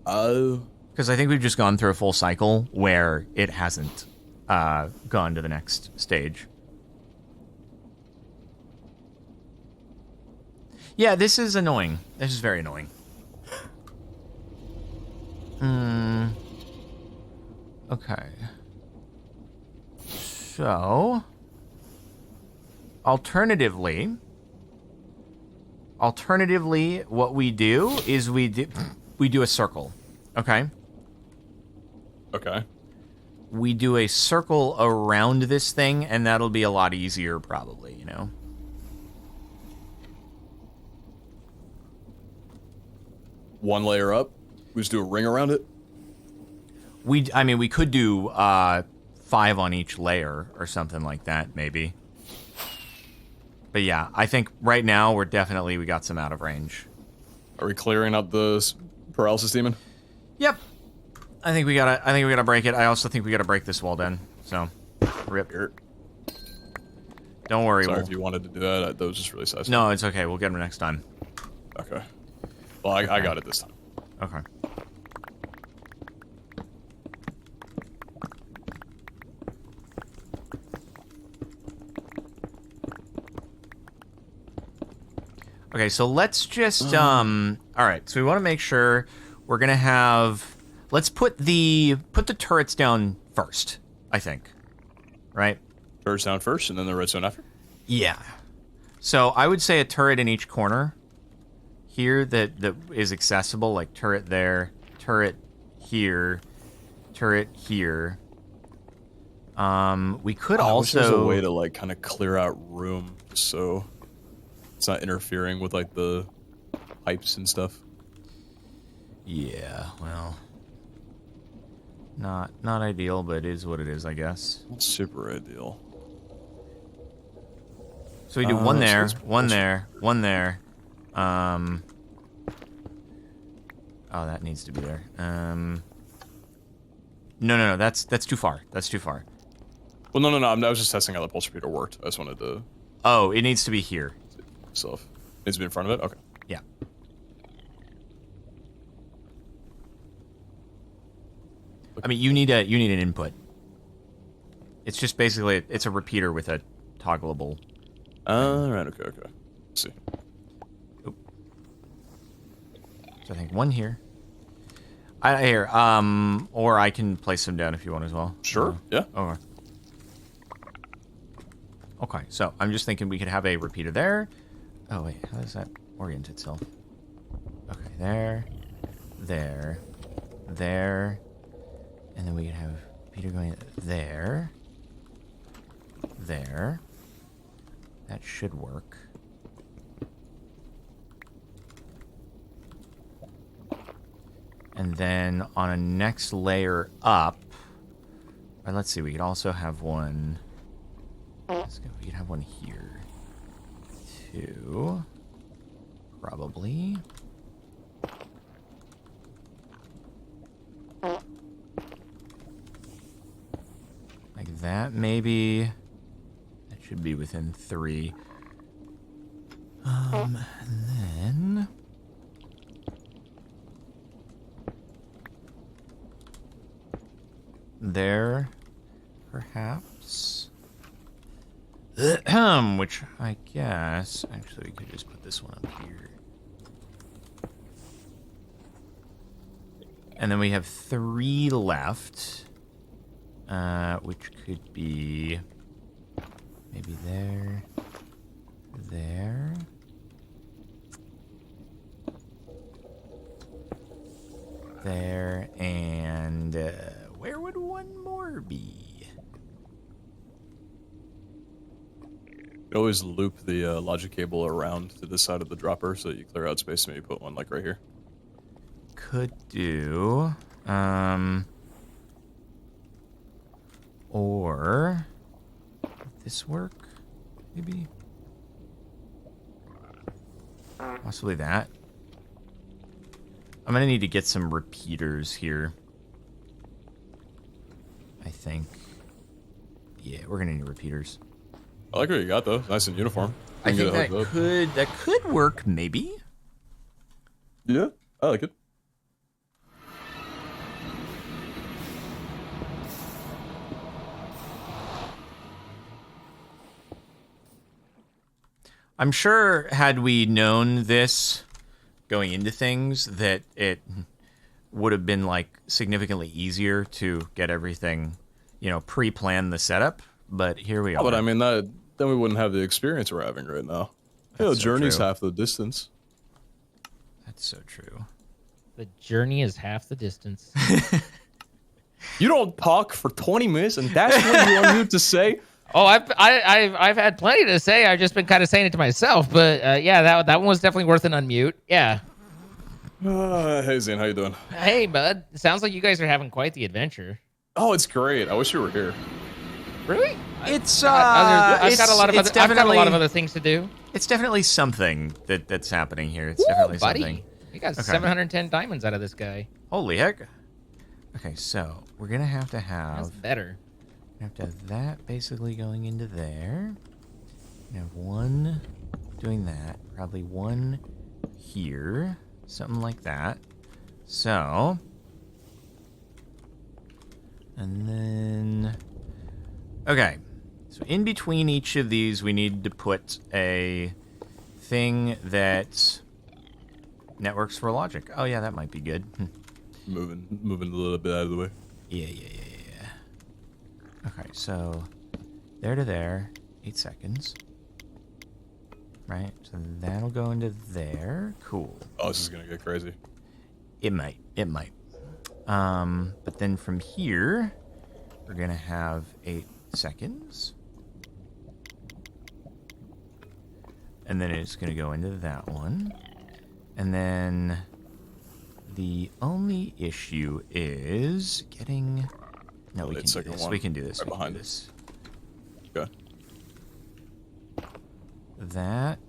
Because I think we've just gone through a full cycle where it hasn't gone to the next stage. Yeah, this is annoying. This is very annoying. Okay. So, alternatively, what we do is we do a circle. Okay? Okay. We do a circle around this thing, and that'll be a lot easier, probably, you know? One layer up. We just do a ring around it. I mean, we could do 5 on each layer or something like that, maybe. But yeah, I think right now we got some out of range. Are we clearing up the paralysis demon? Yep. I think we gotta break it. I also think we gotta break this wall then. So, rip. Don't worry. Sorry if you wanted to do that. That was just really sassy. No, it's okay. We'll get him next time. Okay. Well, I got it this time. Okay. Okay, so let's just, alright, so we want to make sure we're gonna have, let's put the turrets down first, I think. Right? Turrets down first, and then the redstone after? Yeah. So I would say a turret in each corner here that is accessible, like turret there, turret here, turret here. We could also... I wish there's a way to, like, kind of clear out room so it's not interfering with, like, the pipes and stuff. Yeah, well... Not ideal, but it is what it is, I guess. Not super ideal. So we do one there, one there, one there. Oh, that needs to be there. No, that's too far. That's too far. Well, no, I was just testing how the pulse repeater worked. I just wanted to... Oh, it needs to be here. Self. Needs to be in front of it? Okay. Yeah. I mean, you need an input. It's just basically, it's a repeater with a toggleable... Right, okay. Let's see. Oop. So I think one here. Or I can place them down if you want as well. Sure, yeah. Okay. Okay, so I'm just thinking we could have a repeater there. Oh, wait, how does that orient itself? Okay, there, and then we could have repeater going there. That should work. And then on a next layer up, or let's see, we could also have one. let's go. We could have one here. 2. Probably. Like that, maybe. That should be within 3. And then... there, perhaps. Which I guess... actually, we could just put this one up here. And then we have 3 left. Which could be... maybe there. There. There. And... where would one more be? You always loop the logic cable around to the side of the dropper so that you clear out space. Maybe put one like right here. Could do. Or would this work? Maybe. Possibly that. I'm gonna need to get some repeaters here. I think. Yeah, we're gonna need repeaters. I like what you got though. Nice and uniform. I You can think get it hooked up. that could work, maybe. Yeah, I like it. I'm sure had we known this going into things that it would have been like significantly easier to get everything, you know, pre-plan the setup, but here we are. But I mean that then we wouldn't have the experience we're having right now. Yeah, the so journey's true. half the distance. That's so true. The journey is half the distance. You don't talk for 20 minutes and that's what you want me to say? Oh, I've had plenty to say. I've just been kind of saying it to myself. But yeah, that one was definitely worth an unmute. Yeah. Hey Zane, how you doing? Hey, bud. It sounds like you guys are having quite the adventure. Oh, it's great. I wish you were here. Really? It's I've got a lot of it's other, I've got a definitely lot of other things to do. it's definitely something that's happening here. It's Woo, definitely buddy. something. You got Okay. 710 diamonds out of this guy. Holy heck. Okay, so we're gonna have to That's have better. that basically going into there. We have one doing that, probably one here, something like that. So, and then, okay. So in between each of these, we need to put a thing that networks for logic. Oh yeah, that might be good. Moving a little bit out of the way. Yeah. Okay, so there to there, 8 seconds. Right, so that'll go into there. Cool. Oh, this is gonna get crazy. It might. But then from here, we're gonna have 8 seconds. And then it's gonna go into that one. And then the only issue is getting... No, we can do this. We can do this. Right We can behind do this. Okay. That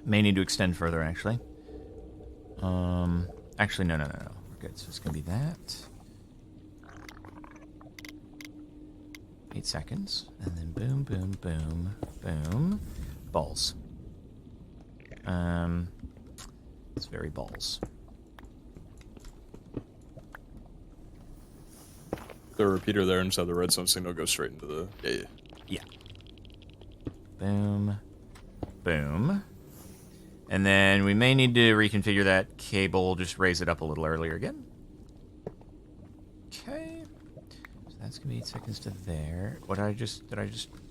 may need to extend further, actually. Actually, no. We're good. So it's gonna be that. 8 seconds, and then boom, boom, boom, boom, balls. It's very balls. The repeater there and just have the redstone signal go straight into the Yeah. Boom. Boom. And then we may need to reconfigure that cable, just raise it up a little earlier again. Okay. So that's gonna be 8 seconds to there. What did I just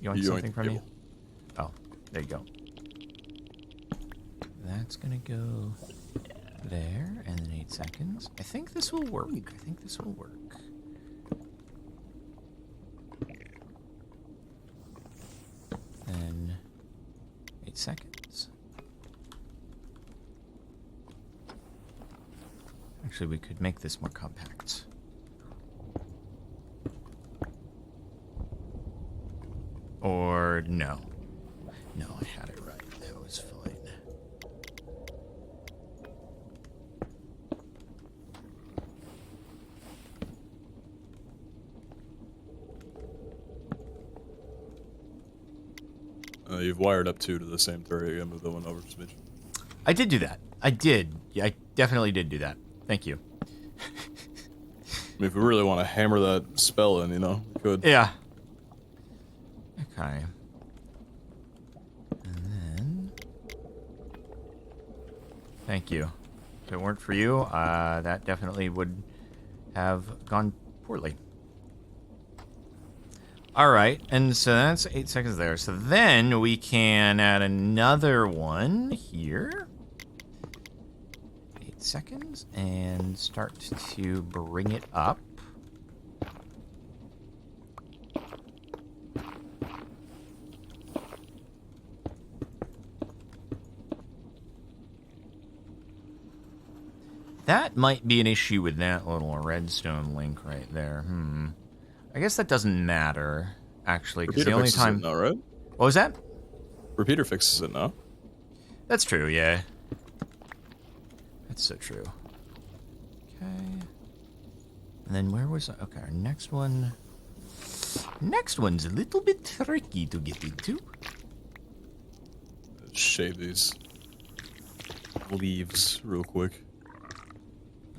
you want something from me? Oh, there you go. That's gonna go there, and then 8 seconds. I think this will work. Then 8 seconds. Actually, we could make this more compact. Or required? No. No, I had it right. That was fine. You've wired up 2 to the same 3. You gotta move that one over just a bit. I did do that. I did. Yeah, I definitely did do that. Thank you. I mean, if we really want to hammer that spell in, you know, we could. Yeah. Okay. And then... Thank you. If it weren't for you, that definitely would have gone poorly. Alright, and so that's 8 seconds there. So then we can add another one here. 8 seconds, and start to bring it up. That might be an issue with that little redstone link right there. I guess that doesn't matter, actually, because the only time... Repeater fixes it now, right? What was that? Repeater fixes it now. That's true, yeah. That's so true. Okay. And then where was... Okay, our next one... Next one's a little bit tricky to get into. Shave these leaves real quick.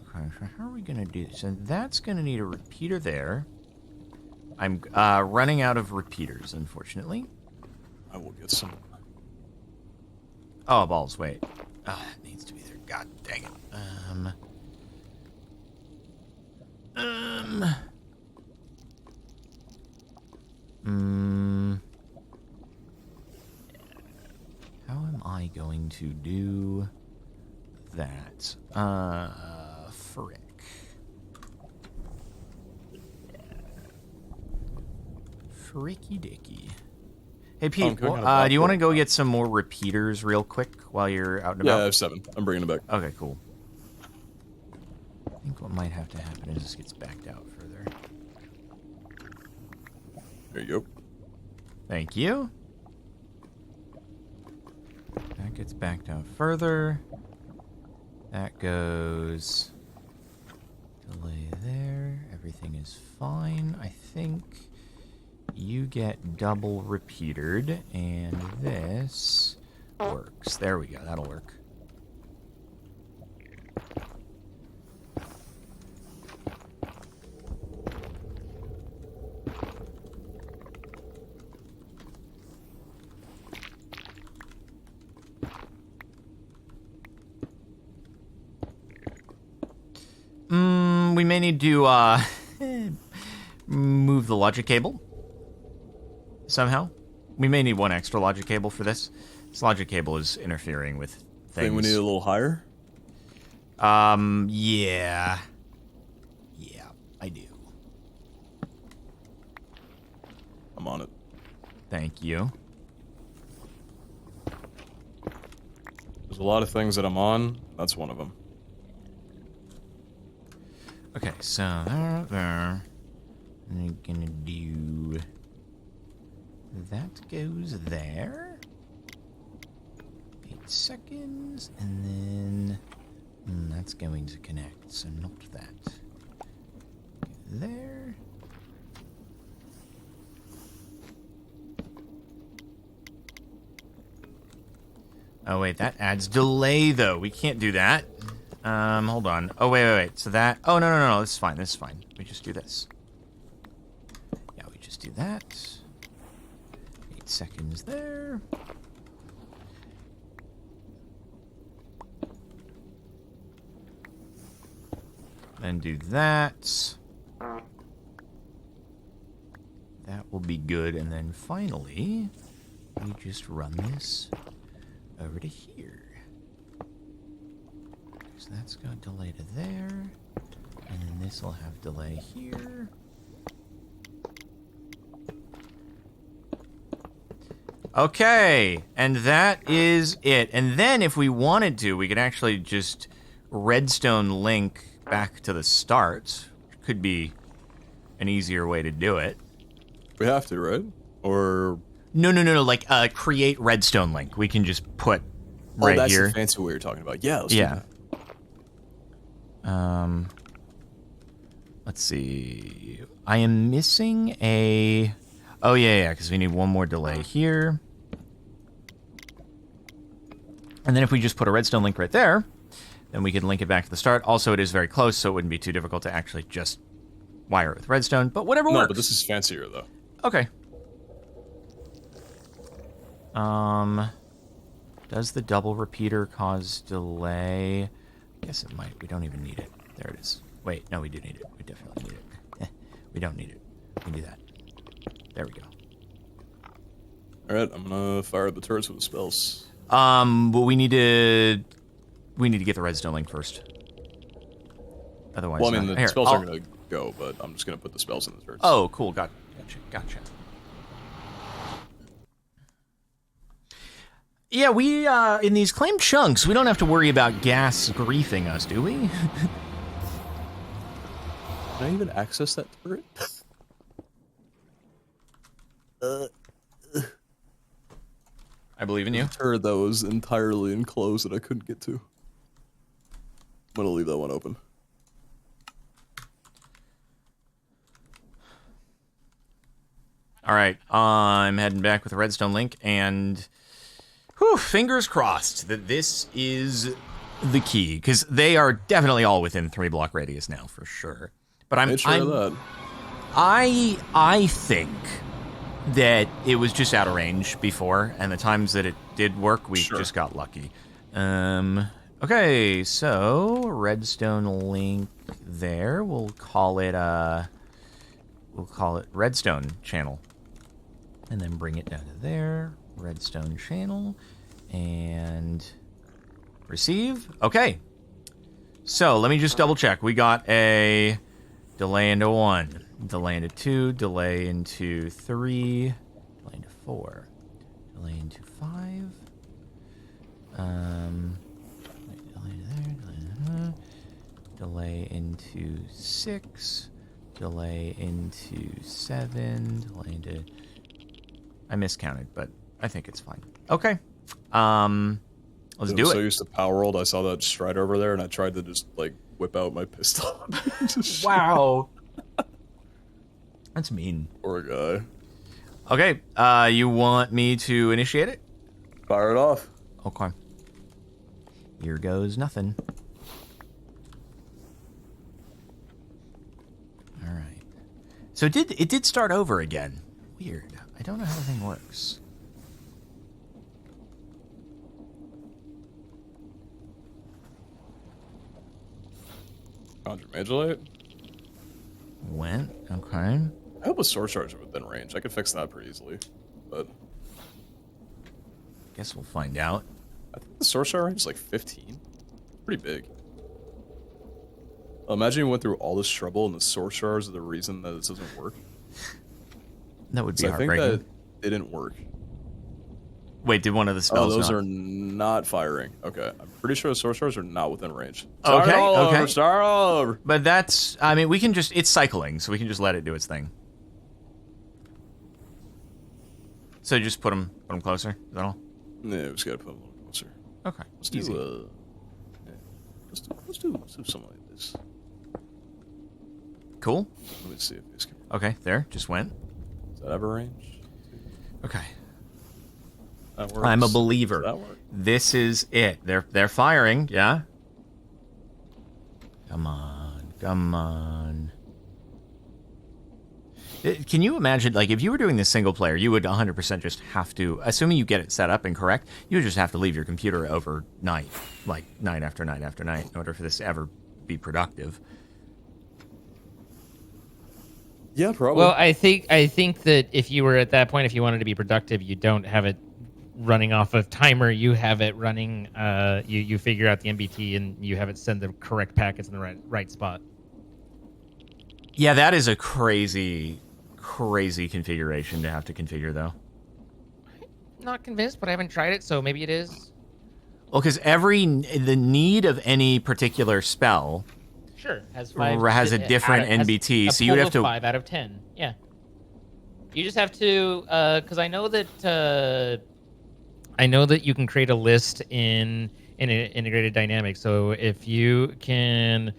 Okay, so how are we going to do this? So that's going to need a repeater there. I'm running out of repeaters, unfortunately. I will get some. Oh, balls, wait. Oh, that needs to be there. God dang it. How am I going to do that? Frick. Fricky dicky. Hey, Pete, do you want to go get some more repeaters real quick while you're out and about? Yeah, I have 7. I'm bringing it back. Okay, cool. I think what might have to happen is this gets backed out further. There you go. Thank you. That gets backed out further. That goes... Delay there. Everything is fine, I think. You get double repeatered, and this works. There we go. That'll work. We may need to move the logic cable. Somehow. We may need one extra logic cable for this. This logic cable is interfering with things. Think we need a little higher? Yeah. Yeah, I do. I'm on it. Thank you. There's a lot of things that I'm on. That's one of them. Okay, so there. I'm gonna do... That goes there. 8 seconds, and then that's going to connect, so not that. There. Oh wait, that adds delay though. We can't do that. Hold on. Oh wait. So that. Oh no. This is fine. This is fine. We just do this. Yeah, we just do that. 8 seconds there. Then do that. That will be good. And then finally, we just run this over to here. So that's got delay to there. And then this will have delay here. Okay, and that is it. And then if we wanted to, we could actually just redstone link back to the start. Could be an easier way to do it. We have to, right? Or No. Like create redstone link. We can just put right that's here. the fancy way you're talking about. Yeah. Let's do that. Let's see. I am missing a. Oh yeah, because we need one more delay here. And then if we just put a redstone link right there, then we can link it back to the start. Also, it is very close, so it wouldn't be too difficult to actually just wire it with redstone. But whatever works. No, but this is fancier though. Okay. Does the double repeater cause delay? I guess it might. We don't even need it. There it is. Wait, no, we do need it. We definitely need it. We don't need it. We can do that. There we go. All right, I'm gonna fire the turrets with the spells. But we need to get the redstone link first. Otherwise, Well, I mean, the here, spells aren't gonna go, but I'm just gonna put the spells in the turrets. Oh, cool. Gotcha. Yeah, we in these claimed chunks, we don't have to worry about gas griefing us, do we? Can I even access that turret? I believe in you. Turret that was entirely enclosed that I couldn't get to. I'm gonna leave that one open. All right, I'm heading back with a redstone link, and whew, fingers crossed that this is the key, because they are definitely all within 3-block radius now for sure. But I think that it was just out of range before, and the times that it did work, we just got lucky. Okay, so redstone link there. We'll call it redstone channel, and then bring it down to there. Redstone channel, and receive. Okay. So let me just double check. We got a delay into 1, delay into 2, delay into 3, delay into 4, delay into 5. Delay there, delay into 6, delay into 7, delay into. I miscounted, but I think it's fine. Okay. Let's do it. So used to Power World, I saw that Strider over there, and I tried to just like whip out my pistol. Wow. That's mean. Poor guy. Okay. You want me to initiate it? Fire it off. Okay. Here goes nothing. All right. So it did start over again. Weird. I don't know how the thing works. Conjure Magellite. Went. Okay. I hope a sword charge within range. I could fix that pretty easily, but Guess we'll find out. I think the sword charge range is like 15. Pretty big. Imagine you went through all this trouble and the sword shards are the reason that this doesn't work. That would be I think heartbreaking. that didn't work. Wait, did one of the spells? Oh, those not? are not firing. Okay, I'm pretty sure the sword shards are not within range. Okay, Start all over. But that's, I mean, we can just, it's cycling, so we can just let it do its thing. So just put them closer, is that all? Yeah, we just gotta put them a little closer. Okay, Let's easy. do, let's do something like this. Cool. Let me see if this can. Okay, there, just went. Does that have a range? Okay. That works. I'm a believer. Does that work? This is it. They're firing, yeah? Come on. Can you imagine, like, if you were doing this single player, you would 100% just have to, assuming you get it set up and correct, you would just have to leave your computer overnight, like night after night after night, in order for this to ever be productive. Yeah, probably. Well, I think that if you were at that point, if you wanted to be productive, you don't have it running off of timer. You have it running. You figure out the MBT and you have it send the correct packets in the right spot. Yeah, that is a crazy configuration to have to configure, though. Not convinced, but I haven't tried it, so maybe it is. Well, because the need of any particular spell Sure, has a different NBT, so you'd have to 5 out of 10. Yeah. You just have to, because I know that you can create a list in integrated dynamics. So if you can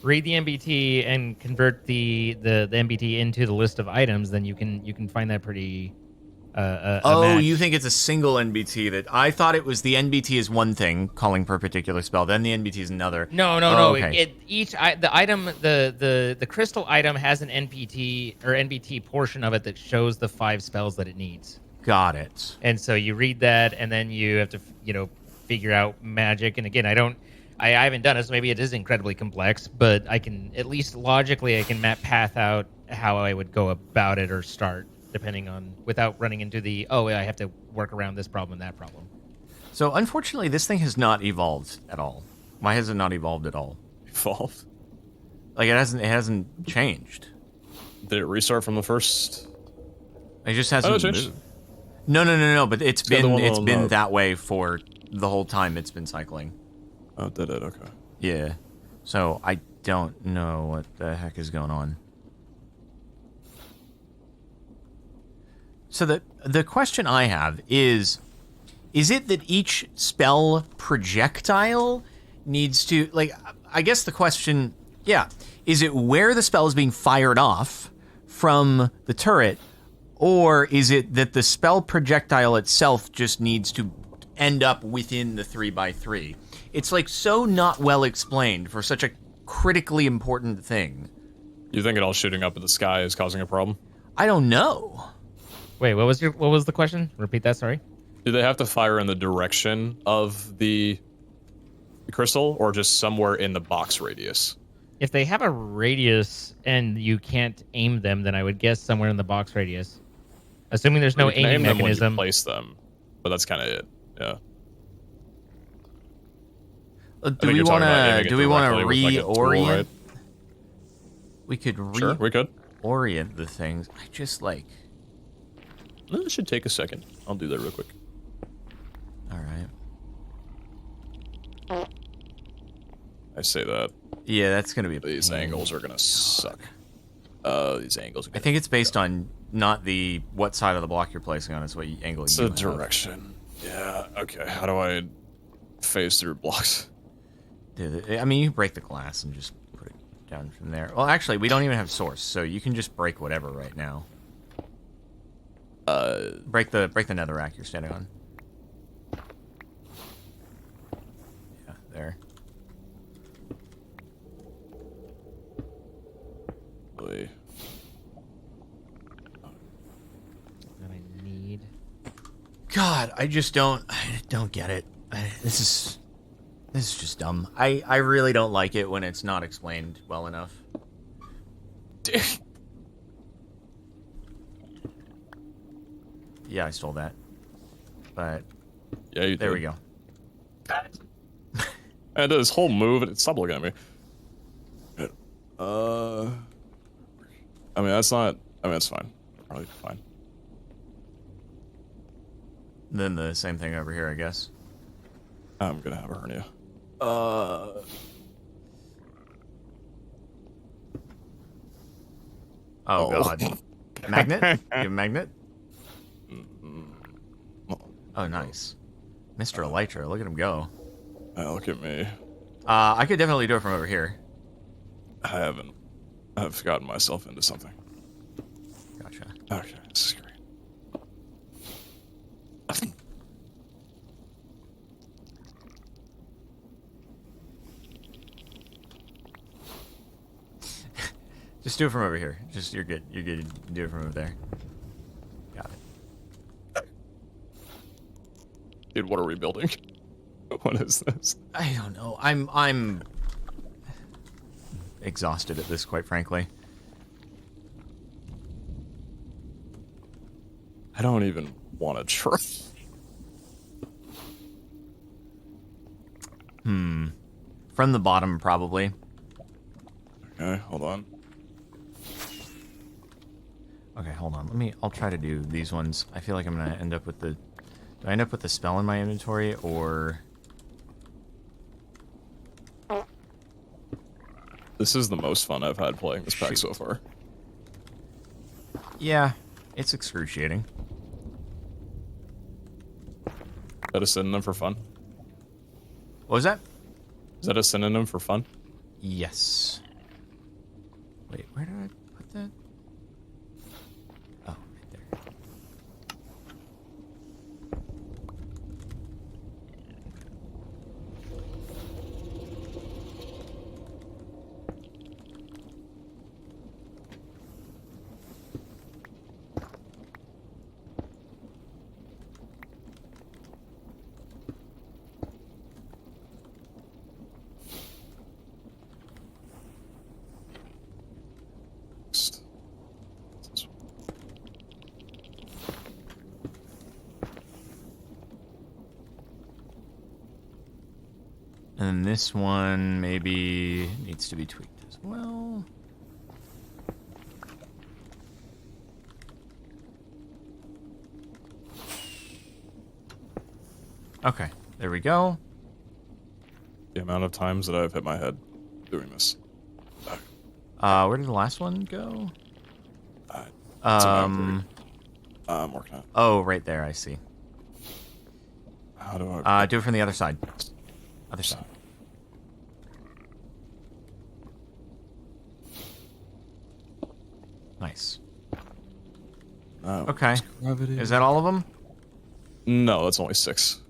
read the MBT and convert the MBT into the list of items, then you can find that pretty a Oh, match. you think it's a single NBT? That I thought it was the NBT is one thing, calling per particular spell. Then the NBT is another. No. Okay. The crystal item has an NPT or NBT portion of it that shows the 5 spells that it needs. Got it. And so you read that, and then you have to, figure out magic. And again, I haven't done it, so maybe it is incredibly complex. But I can at least logically, I can map path out how I would go about it or start, depending on without running into I have to work around this problem and that problem. So unfortunately, this thing has not evolved at all. Why has it not evolved at all? Evolved? Like it hasn't changed. Did it restart from the first? It just hasn't changed. moved. No. But it's got the one been on, that way for the whole time it's been cycling. Oh, did it? Okay. Yeah. So I don't know what the heck is going on. So the question I have is it that each spell projectile needs to, like, I guess the question, is it where the spell is being fired off from the turret, or is it that the spell projectile itself just needs to end up within the 3x3? It's like so not well explained for such a critically important thing. You think it all shooting up in the sky is causing a problem? I don't know. Wait, what was the question? Repeat that, sorry. Do they have to fire in the direction of the crystal, or just somewhere in the box radius? If they have a radius and you can't aim them, then I would guess somewhere in the box radius. Assuming there's no You can aiming aim them when mechanism. you place them, but that's kind of it. Yeah. Do we want to reorient? reorient? We could Sure, we could. reorient the things. I just like. It should take a second. I'll do that real quick. All right. I say that. Yeah, that's gonna be. These angles are gonna suck. These angles. I think it's based on not the what side of the block you're placing on. It's what angle it's you the have. direction. Yeah. Okay. How do I phase through blocks? Dude, I mean, you break the glass and just put it down from there. Well, actually, we don't even have source, so you can just break whatever right now. Break the netherrack you're standing on. Yeah, there. Really? That I need. God, I don't get it. This is just dumb. I really don't like it when it's not explained well enough. Yeah, I stole that. But Yeah, you there did. we go. And this whole move, and stop looking at me. I mean, that's not. I mean, that's fine. Probably fine. Then the same thing over here, I guess. I'm gonna have a hernia. Oh God. Magnet? You have a magnet? Oh, nice. Mr. Elytra, look at him go. Look at me. I could definitely do it from over here. I haven't. I've gotten myself into something. Gotcha. Okay, this is great. Just do it from over here. You're good. You're good. Do it from over there. Got it. Dude, what are we building? What is this? I don't know. I'm exhausted at this, quite frankly. I don't even want to try. From the bottom, probably. Okay, hold on. Okay, hold on. I'll try to do these ones. I feel like I'm gonna end up with the. Do I end up with the spell in my inventory, or? This is the most fun I've had playing this pack Shoot. so far. Yeah. It's excruciating. Is that a synonym for fun? What was that? Is that a synonym for fun? Yes. Wait, where did I put that? Oh, right there. And this one maybe needs to be tweaked as well. Okay, there we go. The amount of times that I've hit my head doing this. Where did the last one go? I'm working on it. Oh, right there, I see. How do I... Do it from the other side. Other side. Nice. Okay. Is that all of them? No, that's only 6.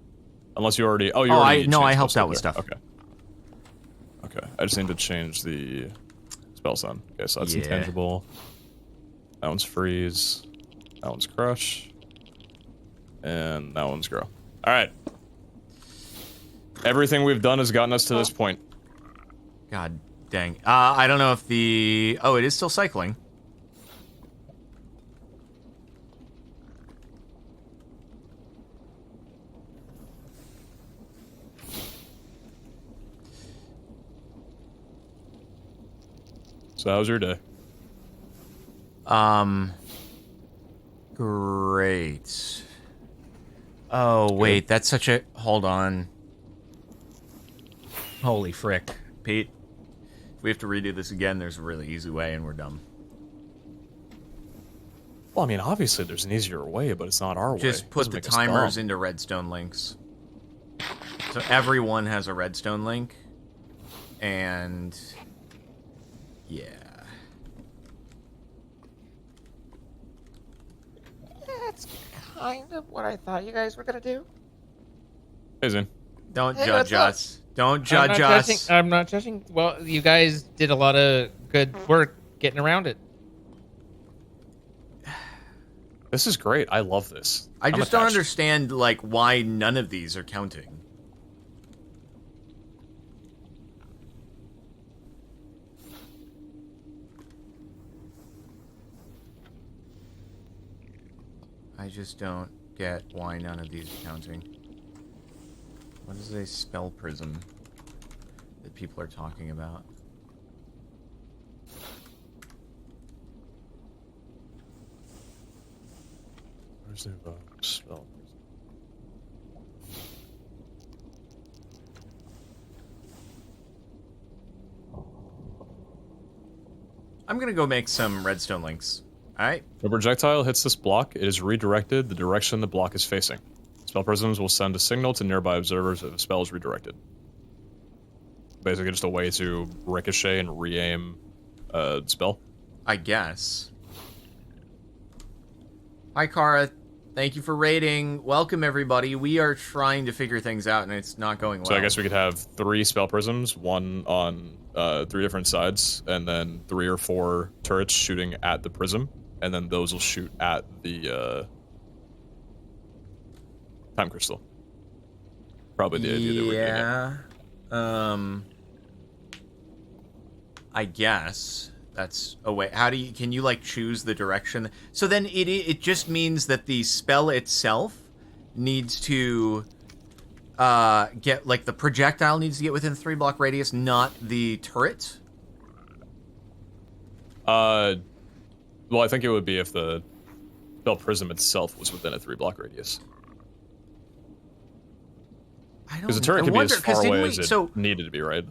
Unless you already... Oh, you Oh, already... no, I changed helped spell out with there. stuff. Okay. Okay, I just need to change the spell sound. Okay, so that's Yeah. intangible. That one's freeze. That one's crush. And that one's grow. Alright. Everything we've done has gotten us to this point. God dang. I don't know if the... Oh, it is still cycling. So how was your day? Great. Oh, wait, that's such a... Hold on. Holy frick. Pete, if we have to redo this again, there's a really easy way and we're done. Well, I mean, obviously there's an easier way, but it's not our way. Just put the timers into redstone links. So everyone has a redstone link. And... yeah. That's kind of what I thought you guys were gonna do. Hey, Zane. Don't Hey, judge what's up? us. Don't I'm judge not us. judging- I'm not judging. Well, you guys did a lot of good work getting around it. This is great. I love this. I I'm just don't attached. understand, like, why none of these are counting. I just don't get why none of these are counting. What is a spell prism that people are talking about? Where's the spell? I'm gonna go make some redstone links. Alright? If a projectile hits this block, it is redirected the direction the block is facing. Spell prisms will send a signal to nearby observers if a spell is redirected. Basically just a way to ricochet and re-aim a spell. I guess. Hi, Kara. Thank you for raiding. Welcome, everybody. We are trying to figure things out, and it's not going well. So I guess we could have 3 spell prisms, one on 3 different sides, and then 3 or 4 turrets shooting at the prism, and then those will shoot at the time crystal. Probably the idea that we're getting at. Yeah. I guess that's a way. How do you? Can you like choose the direction? So then it just means that the spell itself needs to get like the projectile needs to get within 3-block radius, not the turret. Well, I think it would be if the spell prism itself was within a 3-block radius. I don't. Because the turret I could wonder, be as far 'cause away didn't as we- it needed to be, right?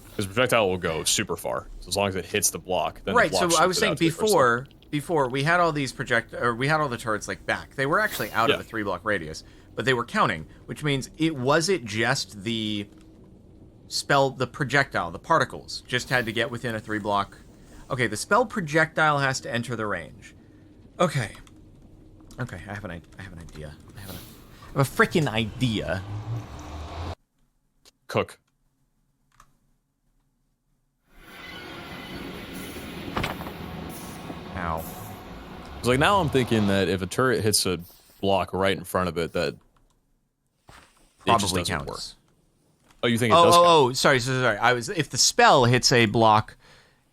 Because projectile will go super far. So as long as it hits the block, then right. the So block I was shoots it saying out to the crystal. before before we had all these we had all the turrets like back. They were actually out of a 3-block radius, but they were counting, which means it wasn't just the projectile, the particles just had to get within a 3-block. Okay, the spell projectile has to enter the range. Okay, I have an idea. I have a freaking idea. Cook. Ow. It's like now I'm thinking that if a turret hits a block right in front of it, that Probably it just doesn't counts. work. Oh, you think it does? Oh, sorry. If the spell hits a block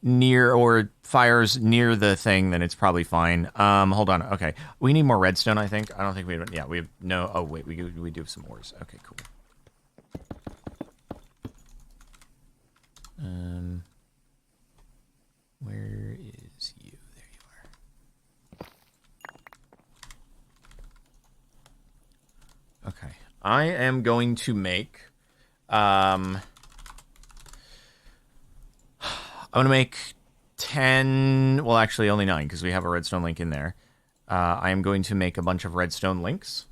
near or fires near the thing, then it's probably fine. Hold on. Okay, we need more redstone. I think. I don't think we. Yeah, we have no. Oh wait, we do have some ores. Okay, cool. Where is you? There you are. Okay, I am going to make. I'm going to make 10, well, actually only 9, because we have a redstone link in there. I am going to make a bunch of redstone links.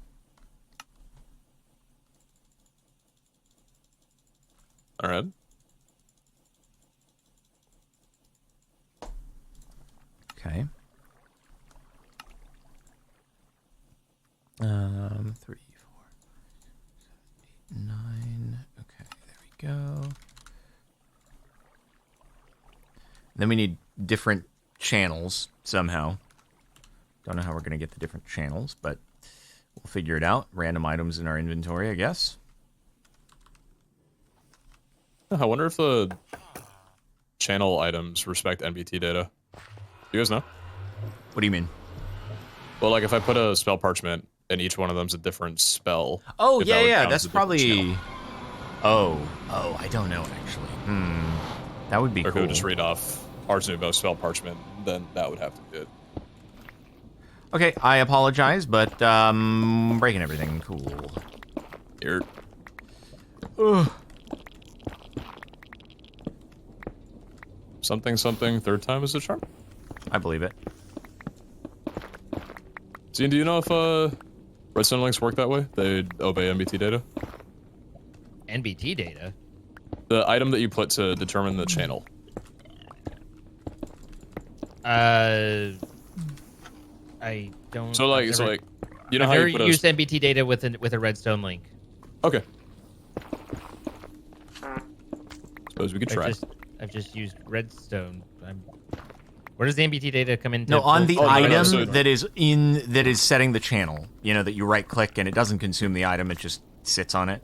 All right. Okay. 3, 4, 7, 8, 9. Okay, there we go. Then we need different channels somehow. Don't know how we're going to get the different channels, but we'll figure it out. Random items in our inventory, I guess. I wonder if the channel items respect NBT data. You guys know? What do you mean? Well, like if I put a spell parchment and each one of them's a different spell. Oh, if that would yeah, count as that's a different probably... channel. Oh, I don't know, actually. That would be Or if it cool. would just read off Arcane about spell parchment, then that would have to be it. Okay, I apologize, but breaking everything. Cool. Here. Ugh. Something, third time is the charm? I believe it. Zine, do you know if redstone links work that way? They obey NBT data? NBT data? The item that you put to determine the channel. I don't. So like, you know I've how never you put used NBT data with a redstone link. Okay. Suppose we could try. I've just used redstone. Where does the NBT data come into? No, on the Oh, item so- that is setting the channel. You know, that you right click and it doesn't consume the item; it just sits on it.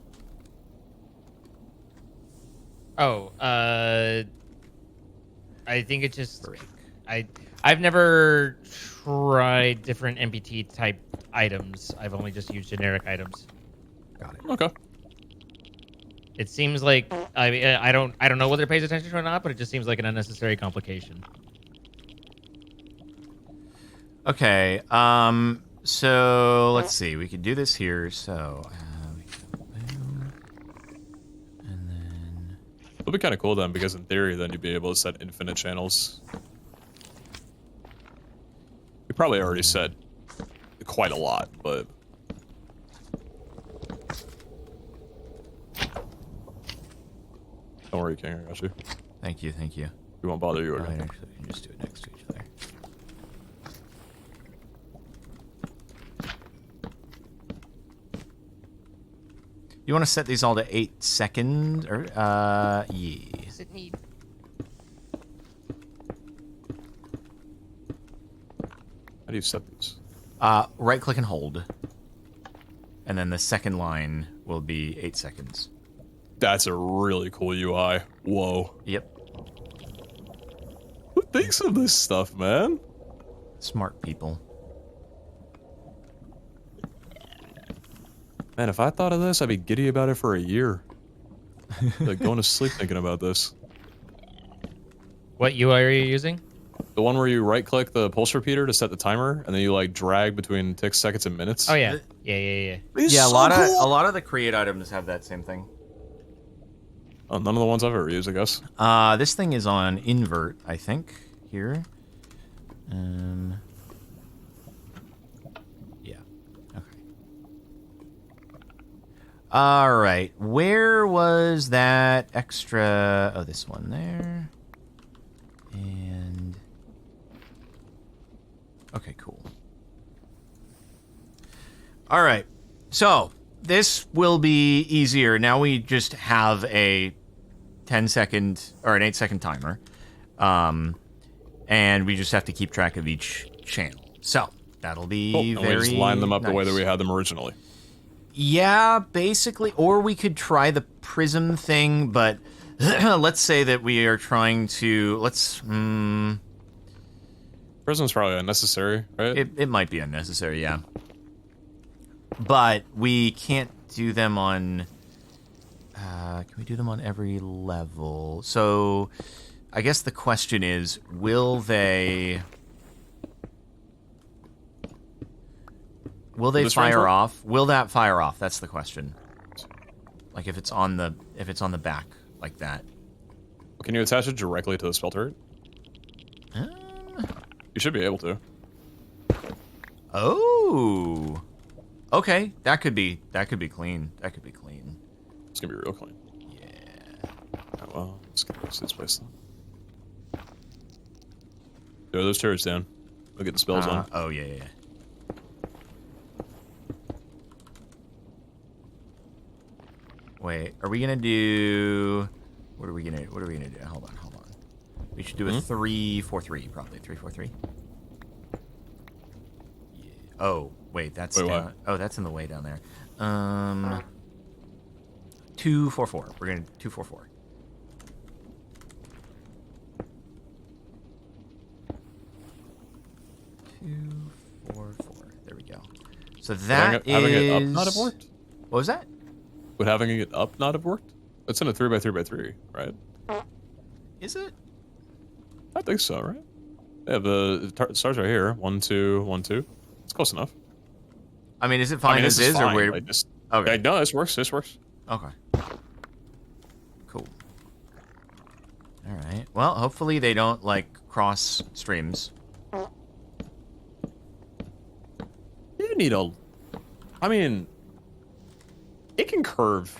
Oh, I think it just I've never tried different NBT type items. I've only just used generic items. Got it. Okay. It seems like I don't know whether it pays attention to or not, but it just seems like an unnecessary complication. Okay. So let's see. We could do this here. So we go boom, and then It'll be kind of cool then, because in theory, then you'd be able to set infinite channels. You probably already set quite a lot, but... Don't worry, King, I got you. thank you. We won't bother you or Right, anything. actually, we can just do it next to each other. You want to set these all to 8 seconds, or yeah. Does it need? How do you set these? Right click and hold, and then the second line will be 8 seconds. That's a really cool UI. Whoa. Yep. Who thinks of this stuff, man? Smart people. Man, if I thought of this, I'd be giddy about it for a year. Like going to sleep thinking about this. What UI are you using? The one where you right-click the pulse repeater to set the timer, and then you like drag between ticks, seconds, and minutes. Oh yeah, yeah. It's Yeah, so a cool. lot of the create items have that same thing. Oh, none of the ones I've ever used, I guess. This thing is on invert, I think. Here. Yeah. Okay. All right. Where was that extra? Oh, this one there. And okay, cool. All right. So this will be easier. Now we just have a 10-second or an 8-second timer. And we just have to keep track of each channel. So that'll be Cool. And we just line them up the way that nice. we had them originally. Yeah, basically. Or we could try the prism thing, but let's say that we are trying to Prism's probably unnecessary, right? it might be unnecessary, yeah. But we can't do them on can we do them on every level? So I guess the question is, will they fire off? Will that fire off? That's the question. Like if it's on the back like that. Can you attach it directly to the spell turret? You should be able to. Oh. Okay, that could be clean. That could be clean. It's gonna be real clean. Yeah. Oh, well, let's get this place then. Throw those turrets down. We'll get the spells on. Oh yeah. Wait, are we gonna do? What are we gonna do? Hold on. We should do a 3-4-3, probably 3-4-3. Yeah. Oh, wait, that's down. What? Oh, that's in the way down there. 2-4-4. We're gonna 2-4-4. There we go. So that having is. it up not have worked? What was that? Would having it up not have worked? It's in a 3x3x3, right? Is it? I think so, right? Yeah, it starts right here. 1, 2, 1, 2. It's close enough. I mean, is it fine as is, or fine. where? Okay. No, this works. This works. Okay. Cool. All right. Well, hopefully they don't like cross streams. You need a. I mean, it can curve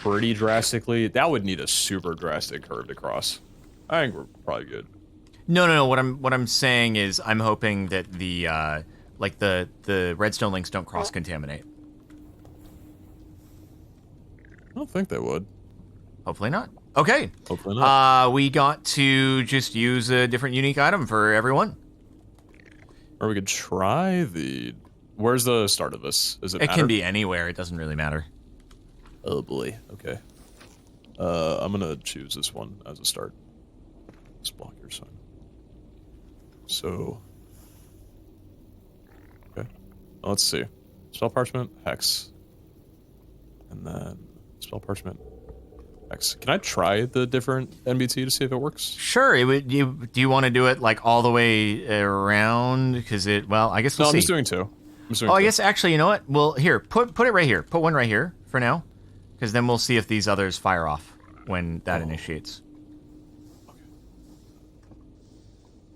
pretty drastically. That would need a super drastic curve to cross. I think we're probably good. No. What I'm saying is, I'm hoping that the the redstone links don't cross contaminate. I don't think they would. Hopefully not. Okay. Hopefully not. We got to just use a different unique item for everyone. Or we could try the. Where's the start of this? Is it? It can be anywhere. It doesn't really matter. Oh boy. Okay. I'm gonna choose this one as a start. This block here, sign. So. Okay. Let's see. Spell parchment, hex. And then spell parchment, hex. Can I try the different NBT to see if it works? Sure. Do you want to do it like all the way around? Because well, I guess we'll see. I'm just doing two. I guess actually, you know what? Well, here, put it right here. Put one right here for now, because then we'll see if these others fire off when that initiates. Okay.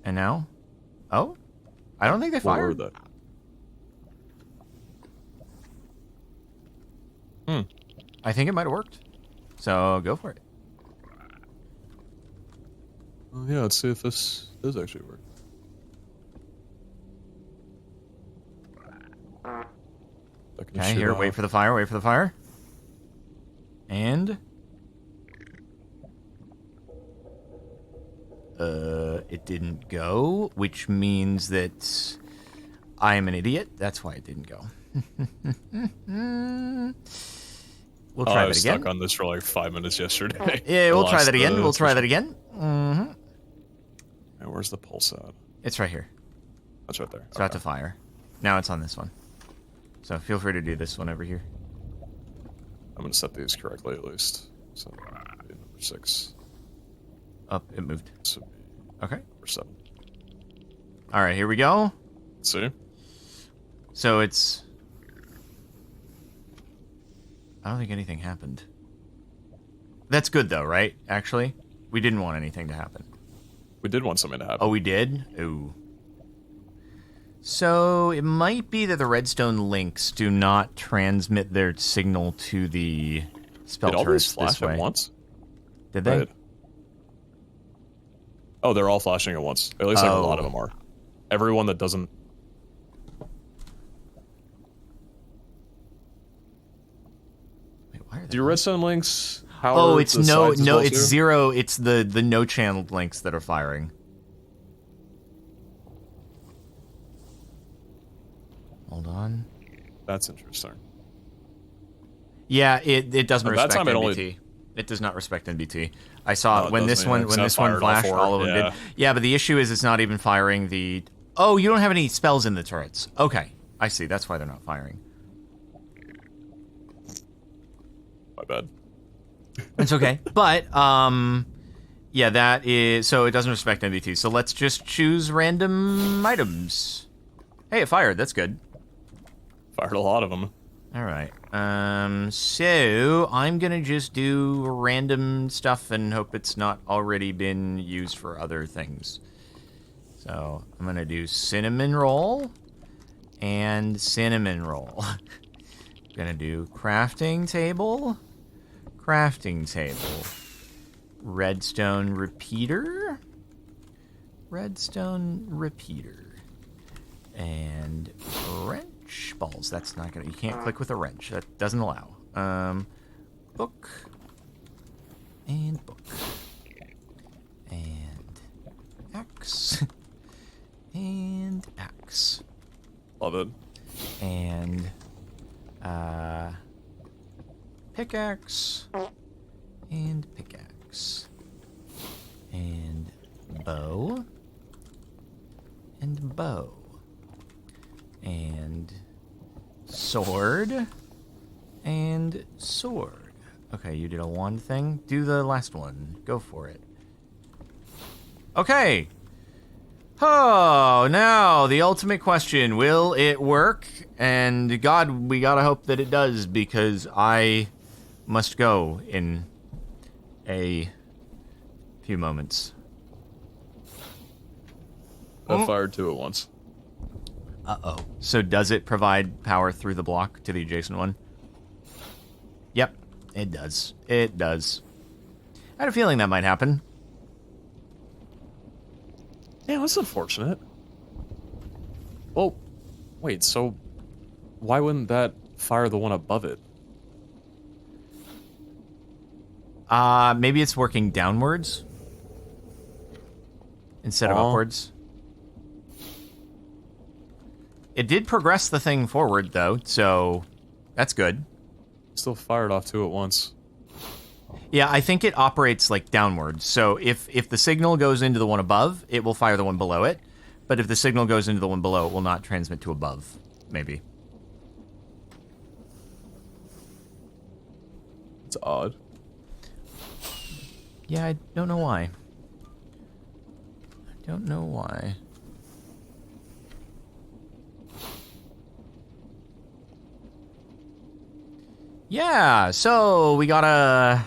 And now, oh, I don't think they fired. What were they? I think it might have worked. So go for it. Well, yeah, let's see if this does actually work. Okay, here, wait for the fire, And... it didn't go, which means that I am an idiot. That's why it didn't go. We'll try that again. I was stuck on this for like 5 minutes yesterday. Yeah, we'll try that again. Mm-hmm. And where's the pulse at? It's right here. That's right there. It's about to fire. Now it's on this one. So feel free to do this one over here. I'm gonna set these correctly at least. So number 6. Up, it moved. This would be Okay. number 7. All right, here we go. Let's see. So it's... I don't think anything happened. That's good though, right? Actually, we didn't want anything to happen. We did want something to happen. Oh, we did? Ooh. So it might be that the redstone links do not transmit their signal to the spell Did all these turrets flash this way. at once? Did they? Right. Oh, they're all flashing at once. At least like a lot of them are. Everyone that doesn't. Wait, why are they? Do your redstone links power? Oh, it's the no, sides as no, well, it's too? zero. It's the no channeled links that are firing. Hold on. That's interesting. Yeah, it doesn't At that respect time, it NBT. only- It does not respect NBT. I saw No, it it when doesn't, yeah, 'cause that this one fired all flashed, four, all of them yeah. did. Yeah, but the issue is it's not even firing the. Oh, you don't have any spells in the turrets. Okay, I see. That's why they're not firing. My bad. It's okay, but yeah, that is so it doesn't respect NBT. So let's just choose random items. Hey, it fired. That's good. Fired a lot of them. All right. So I'm gonna just do random stuff and hope it's not already been used for other things. So I'm gonna do cinnamon roll and cinnamon roll. Gonna do crafting table, redstone repeater, and wrench balls. That's not gonna. You can't click with a wrench. That doesn't allow. Book and axe and axe Love it. and pickaxe and bow and sword and sword. Okay, you did a one thing. Do the last one. Go for it. Okay. Oh, now the ultimate question. Will it work? And God, we gotta hope that it does, because I must go in a few moments. I fired two at once. Uh-oh. So does it provide power through the block to the adjacent one? Yep, it does. It does. I had a feeling that might happen. Yeah, that's unfortunate. Oh, wait, so why wouldn't that fire the one above it? Maybe it's working downwards instead of upwards. It did progress the thing forward, though, so that's good. Still fired off two at once. Yeah, I think it operates like downwards. So if the signal goes into the one above, it will fire the one below it. But if the signal goes into the one below, it will not transmit to above. Maybe. It's odd. Yeah, I don't know why. I don't know why. Yeah, so we gotta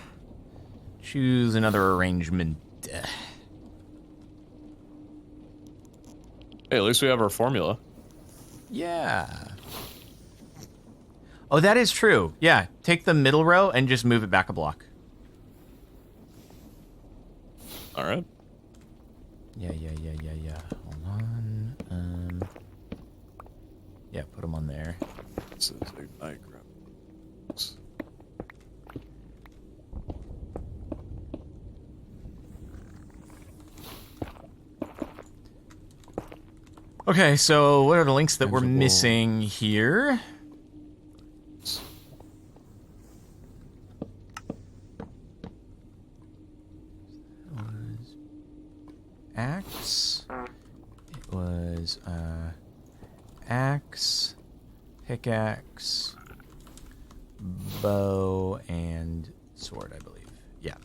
choose another arrangement. Hey, at least we have our formula. Yeah. Oh, that is true. Yeah, take the middle row and just move it back a block. All right. Yeah. Hold on. Yeah, put them on there. This is ignite graphics. Okay, so what are the links that we're Tangible. missing here? Axe. It was axe, pickaxe, bow, and sword, I believe. Yeah.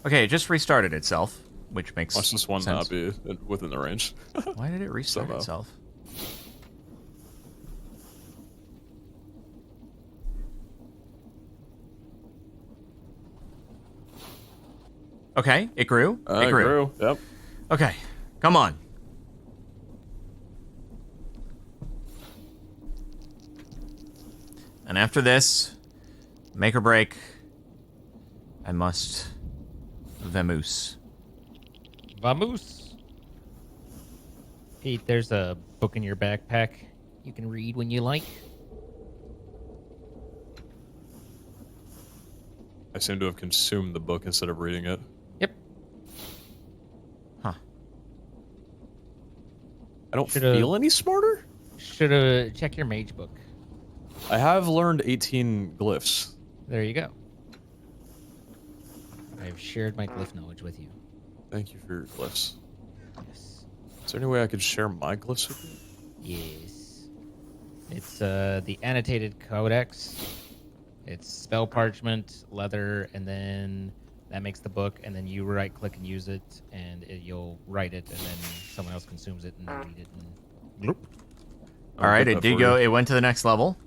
Okay, it just restarted itself, which makes Watch this one sense. not be within the range. Why did it restart Somehow. itself? Okay, it grew. It It grew. Yep. Okay, come on. And after this, make or break, I must vamoose. Vamoose. Pete, there's a book in your backpack you can read when you like. I seem to have consumed the book instead of reading it. Yep. Huh. I don't feel any smarter? Should check your mage book. I have learned 18 glyphs. There you go. I've shared my glyph knowledge with you. Thank you for your glyphs. Yes. Is there any way I could share my glyphs with you? Yes. It's the annotated codex. It's spell parchment, leather, and then that makes the book, and then you right-click and use it, and you'll write it, and then someone else consumes it and read it. And bloop. All right, it did go. It went to the next level.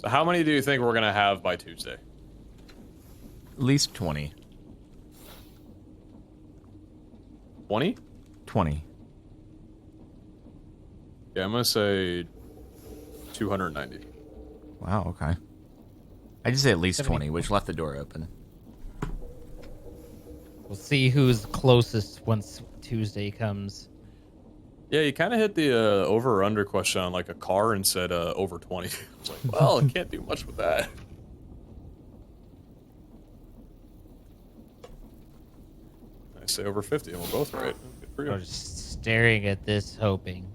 So how many do you think we're gonna have by Tuesday? At least 20. 20? 20. Yeah, I'm gonna say 290. Wow, okay. I just say at least 70. 20, which left the door open. We'll see who's closest once Tuesday comes. Yeah, you kind of hit the over or under question on like a car and said over 20. It's like, well, I can't do much with that. I say over 50, and we're both right. Good for you. I'm just staring at this, hoping,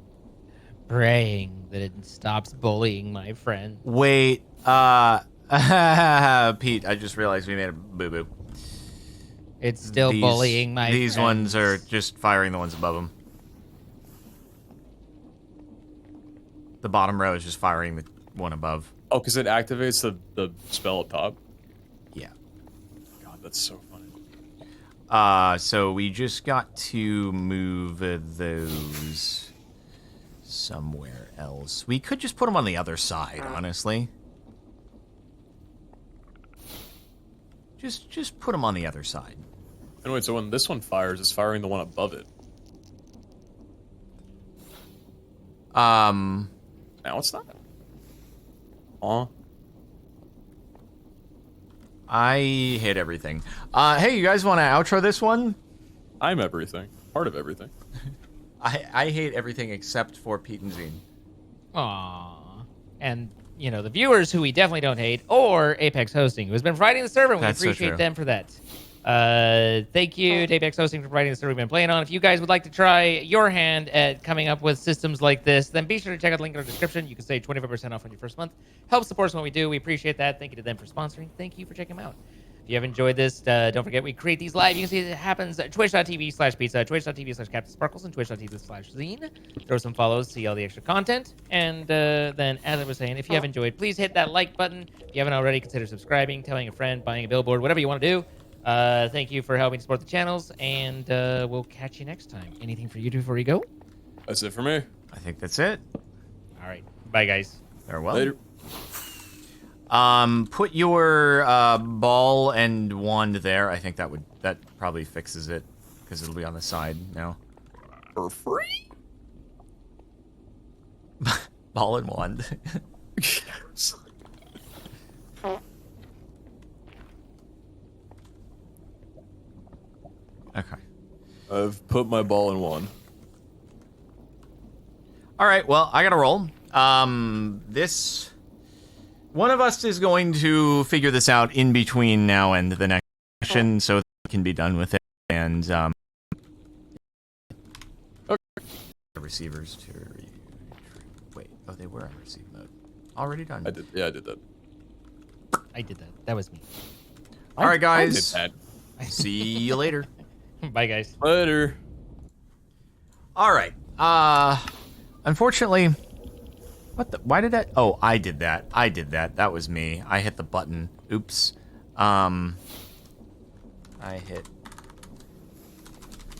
praying that it stops bullying my friend. Wait, Pete, I just realized we made a boo-boo. It's still bullying my These friends. ones are just firing the ones above them. The bottom row is just firing the one above. Oh, because it activates the spell up top? Yeah. God, that's so funny. So we just got to move those somewhere else. We could just put them on the other side, honestly. Just put them on the other side. And wait, so when this one fires, it's firing the one above it. Now it's not. Aw. I hit everything. Hey, you guys want to outro this one? I'm everything. Part of everything. I hate everything except for Pete and Zine. Aww. And, you know, the viewers who we definitely don't hate, or Apex Hosting, who has been providing the server, and we That's so appreciate true. them for that. Thank you to Apex Hosting for providing the server we've been playing on. If you guys would like to try your hand at coming up with systems like this, then be sure to check out the link in our description. You can save 25% off on your first month. Help support us when we do. We appreciate that. Thank you to them for sponsoring. Thank you for checking them out. If you have enjoyed this, don't forget we create these live. You can see it happens at twitch.tv/pizza, twitch.tv/CaptainSparklez, and twitch.tv/zine. Throw some follows, see all the extra content. And then, as I was saying, if you have enjoyed, please hit that like button. If you haven't already, consider subscribing, telling a friend, buying a billboard, whatever you want to do. Thank you for helping support the channels, and we'll catch you next time. Anything for you to before you go? That's it for me. I think that's it. All right. Bye, guys. Farewell. Later. Put your ball and wand there. I think that probably fixes it because it'll be on the side now. For free? Ball and wand. Okay. I've put my ball in one. All right. Well, I gotta roll. This one of us is going to figure this out in between now and the next session, so we can be done with it. And Okay. the receivers to wait. Oh, they were on receive mode. Already done. I did. Yeah, I did that. I did that. That was me. All right, I guys. did See you later. Bye, guys. that. Later. All right. Unfortunately, what the? Why did that? Oh, I did that. I did that. That was me. I hit the button. Oops. I hit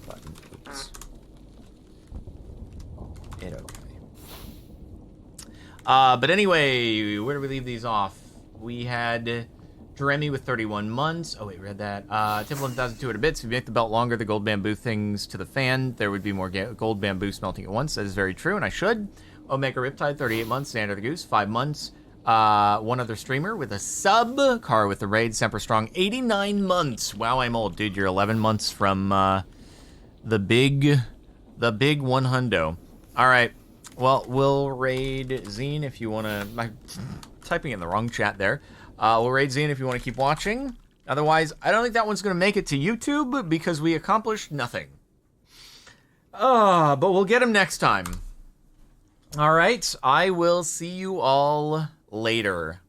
button. Oops. Okay. But anyway, where do we leave these off? We had Jeremy with 31 months. Oh, wait, we read that. Temple 1,200 bits. If you make the belt longer, the gold bamboo things to the fan, there would be more gold bamboo smelting at once. That is very true, and I should. Omega Riptide, 38 months. Xander the Goose, 5 months. One other streamer with a sub. Car with the raid. Semper Strong, 89 months. Wow, I'm old. Dude, you're 11 months from the big 100. All right. Well, we'll raid Zine if you want to... I'm typing in the wrong chat there. We'll raid Zine if you want to keep watching. Otherwise, I don't think that one's going to make it to YouTube because we accomplished nothing. But we'll get him next time. All right. I will see you all later.